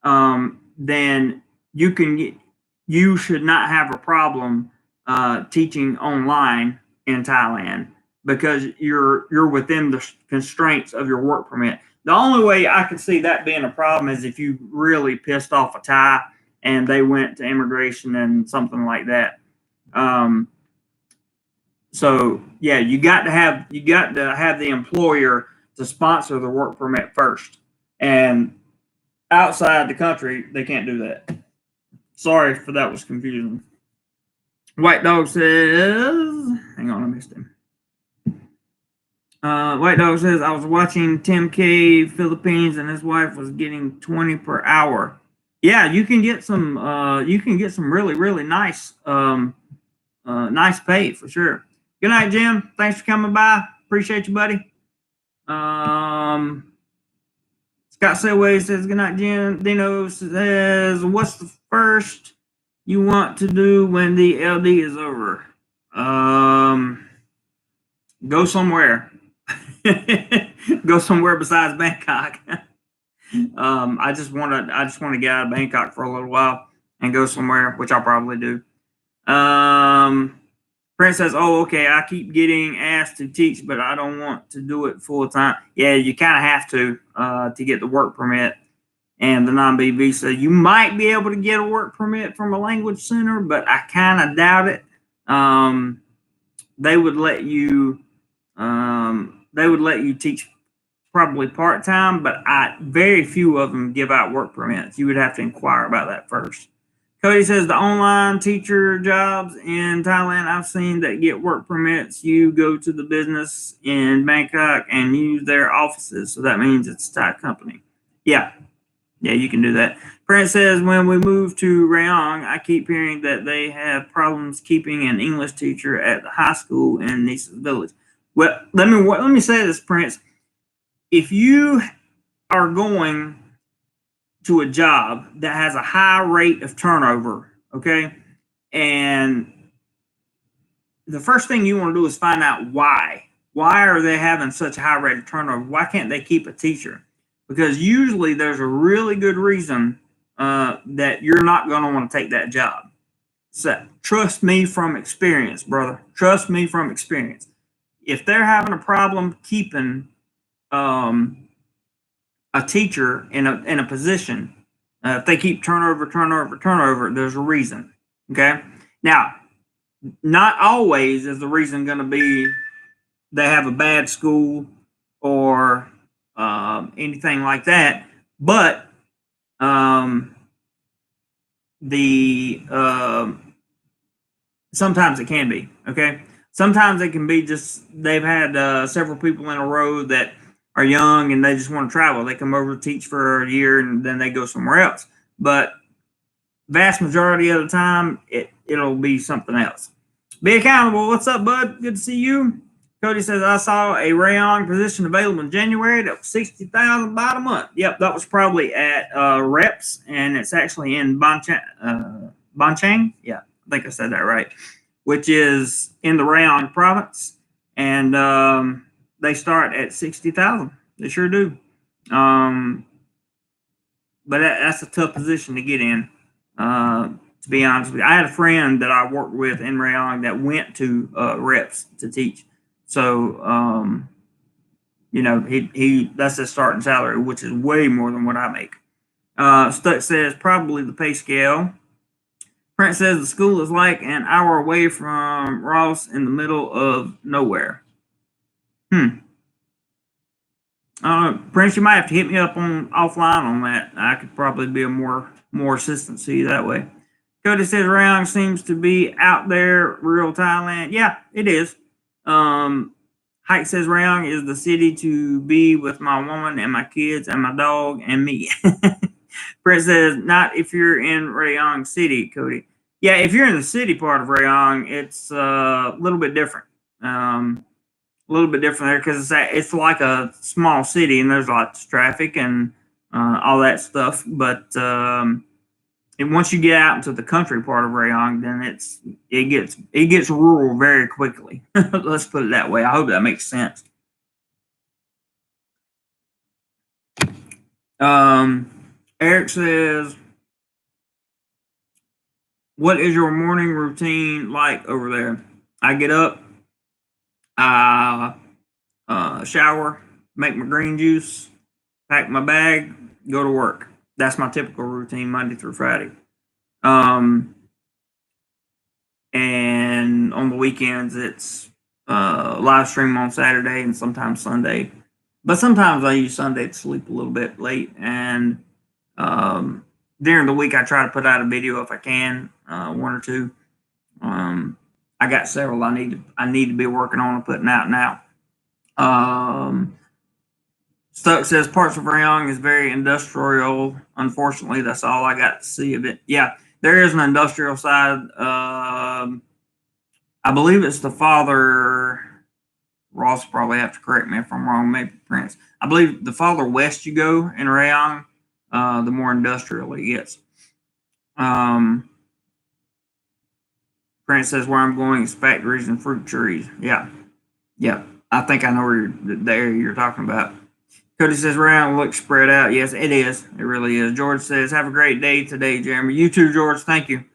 then you should not have a problem teaching online in Thailand because you're within the constraints of your work permit. The only way I could see that being a problem is if you really pissed off a Thai and they went to immigration and something like that. So yeah, you got to have the employer to sponsor the work permit first, and outside the country they can't do that. Sorry for that was confusing. White Dog says, hang on, I missed him. White Dog says, I was watching Tim K Philippines and his wife was getting 20 per hour. Yeah, you can get some really, really nice nice pay for sure. Good night, Jim. Thanks for coming by. Appreciate you, buddy. Scott Selway says, good night, Jim. Dino says, what's the first you want to do when the LD is over? Go somewhere. Go somewhere besides Bangkok. I just want to get out of Bangkok for a little while and go somewhere, which I'll probably do. Prince says, oh, okay, I keep getting asked to teach, but I don't want to do it full time. Yeah, you kind of have to get the work permit and the non-B visa. You might be able to get a work permit from a language center, but I kind of doubt it. They would let you teach probably part-time, but very few of them give out work permits. You would have to inquire about that first. Cody says the online teacher jobs in Thailand I've seen that get work permits. You go to the business in Bangkok and use their offices. So that means it's a Thai company. Yeah, you can do that. Prince says when we move to Rayong, I keep hearing that they have problems keeping an English teacher at the high school in Nisa's village. Well, let me say this, Prince. If you are going to a job that has a high rate of turnover, okay, and the first thing you want to do is find out why. Why are they having such a high rate of turnover? Why can't they keep a teacher? Because usually there's a really good reason that you're not going to want to take that job. So trust me from experience, brother. Trust me from experience. if they're having a problem keeping a teacher in a position, if they keep turnover, there's a reason. Okay. Now, not always is the reason going to be they have a bad school or anything like that, but sometimes it can be. Okay. Sometimes it can be just they've had several people in a row that are young and they just want to travel. They come over to teach for a year and then they go somewhere else. But vast majority of the time, it'll be something else. Be accountable. What's up, bud? Good to see you. Cody says, I saw a rayon position available in January that was $60,000 by a month. Yep, that was probably at Reps, and it's actually in Banchang. Yeah, I think I said that right, which is in the Rayon province, and they start at 60,000. They sure do. But that's a tough position to get in. To be honest with you, I had a friend that I worked with in Rayon that went to Reps to teach. So, he that's his starting salary, which is way more than what I make. Stuck says probably the pay scale. Brent says the school is like an hour away from Ross in the middle of nowhere. Prince, you might have to hit me up offline on that. I could probably be a more assistance to you that way. Cody says Rayong seems to be out there, real Thailand. Yeah, it is. Hike says Rayong is the city to be with my woman and my kids and my dog and me. Brent says not if you're in Rayong City, Cody. Yeah, if you're in the city part of Rayong, it's a little bit different. A little bit different there because it's like a small city and there's lots of traffic and all that stuff. But and once you get out into the country part of Rayong, then it gets rural very quickly. Let's put it that way. I hope that makes sense. Eric says, what is your morning routine like over there? I get up, shower, make my green juice, pack my bag, go to work. That's my typical routine Monday through Friday. And on the weekends, it's live stream on Saturday and sometimes Sunday. But sometimes I use Sunday to sleep a little bit late. And during the week, I try to put out a video if I can, one or two. I got several I need to be working on and putting out now. Stuck says parts of Rayong is very industrial. Unfortunately, that's all I got to see of it. Yeah, there is an industrial side. I believe it's the father. Ross probably have to correct me if I'm wrong. Maybe Prince. I believe the farther west you go in Rayong, the more industrial it gets. Prince says where I'm going is factories and fruit trees. Yeah. I think I know the area you're talking about. Cody says Rayong looks spread out. Yes, it is. It really is. George says have a great day today, Jeremy. You too, George. Thank you.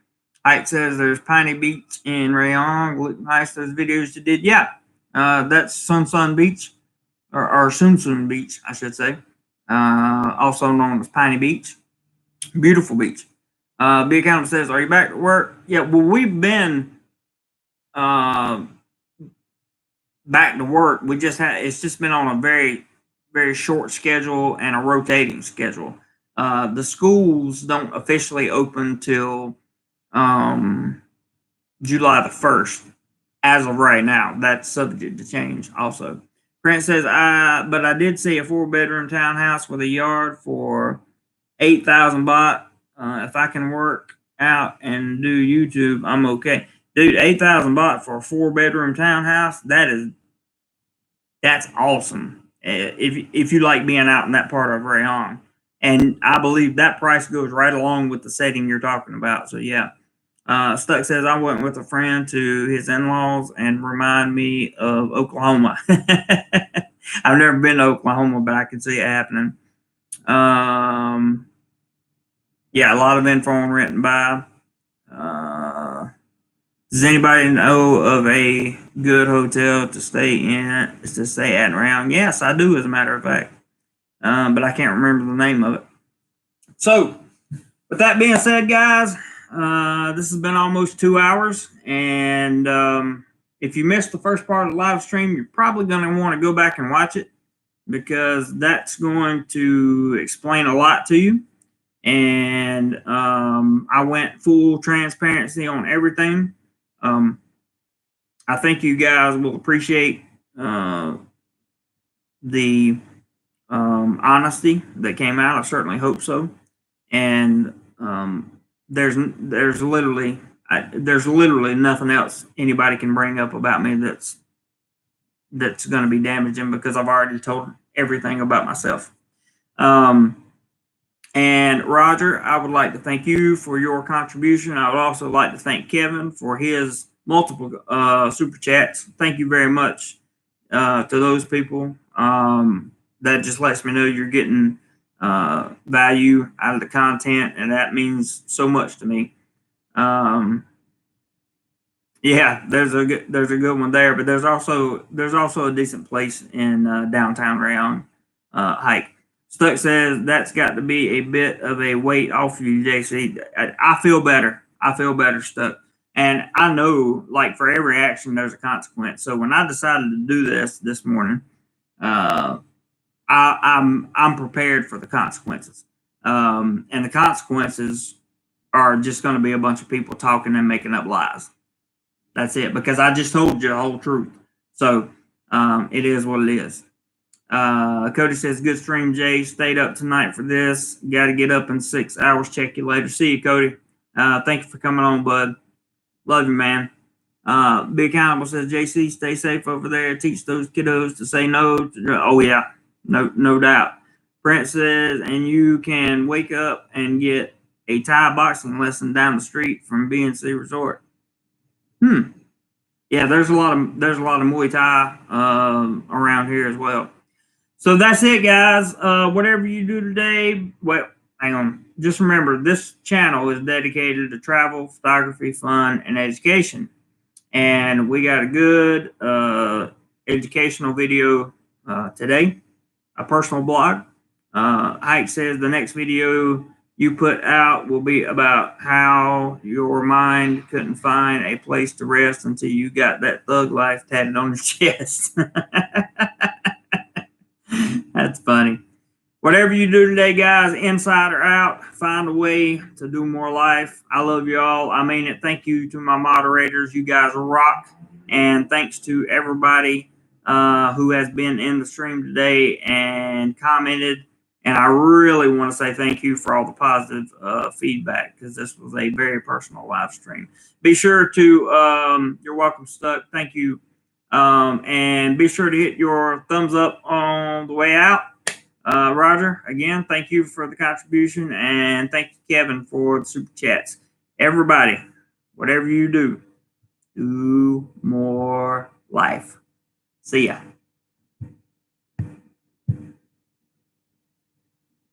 Ike says there's Piney Beach in Rayong. Look nice. Those videos you did. Yeah. That's Sun Beach, or Sun Beach, I should say. Also known as Piney Beach. Beautiful beach. Big Accountant says, are you back to work? Yeah, well, we've been back to work. It's just been on a very, very short schedule and a rotating schedule. The schools don't officially open till July the 1st. As of right now, that's subject to change also. Grant says, but I did see a 4-bedroom townhouse with a yard for 8,000 baht. If I can work out and do YouTube, I'm okay. Dude, 8,000 baht for a 4-bedroom townhouse, that's awesome. If you like being out in that part of Rayong. And I believe that price goes right along with the setting you're talking about. So yeah. Stuck says I went with a friend to his in-laws and remind me of Oklahoma. I've never been to Oklahoma, but I can see it happening. Yeah, a lot of info on rent and buy. Does anybody know of a good hotel to stay at around? Yes, I do, as a matter of fact. But I can't remember the name of it. So, with that being said, guys, this has been almost 2 hours. And if you missed the first part of the live stream, you're probably going to want to go back and watch it, because that's going to explain a lot to you. And I went full transparency on everything. I think you guys will appreciate the honesty that came out. I certainly hope so. And there's literally nothing else anybody can bring up about me that's going to be damaging, because I've already told everything about myself. And Roger, I would like to thank you for your contribution. I would also like to thank Kevin for his multiple super chats. Thank you very much to those people. That just lets me know you're getting value out of the content, and that means so much to me. Yeah, there's a good one there, but there's also a decent place in downtown Rayon Hike. Stuck says that's got to be a bit of a weight off you, JC. I feel better. Stuck. And I know, like, for every action, there's a consequence. So when I decided to do this morning, I'm prepared for the consequences. And the consequences are just going to be a bunch of people talking and making up lies. That's it, because I just told you the whole truth. So it is what it is. Cody says, good stream, Jay. Stayed up tonight for this. Got to get up in 6 hours. Check you later. See you, Cody. Thank you for coming on, bud. Love you, man. Big Hannibal says, JC, stay safe over there. Teach those kiddos to say no. Oh, yeah. No doubt. Brent says, and you can wake up and get a Thai boxing lesson down the street from BNC Resort. Yeah, there's a lot of Muay Thai around here as well. So that's it, guys. Whatever you do today, well, hang on. Just remember, this channel is dedicated to travel, photography, fun, and education. And we got a good educational video today, a personal blog. Hike says the next video you put out will be about how your mind couldn't find a place to rest until you got that thug life tatted on your chest. That's funny. Whatever you do today, guys, inside or out, find a way to do more life. I love you all. I mean it. Thank you to my moderators. You guys rock. And thanks to everybody who has been in the stream today and commented. And I really want to say thank you for all the positive feedback, because this was a very personal live stream. Be sure to, you're welcome, Stuck. Thank you. And be sure to hit your thumbs up on the way out. Roger, again, thank you for the contribution. And thank you, Kevin, for the super chats. Everybody, whatever you do, do more life. See ya.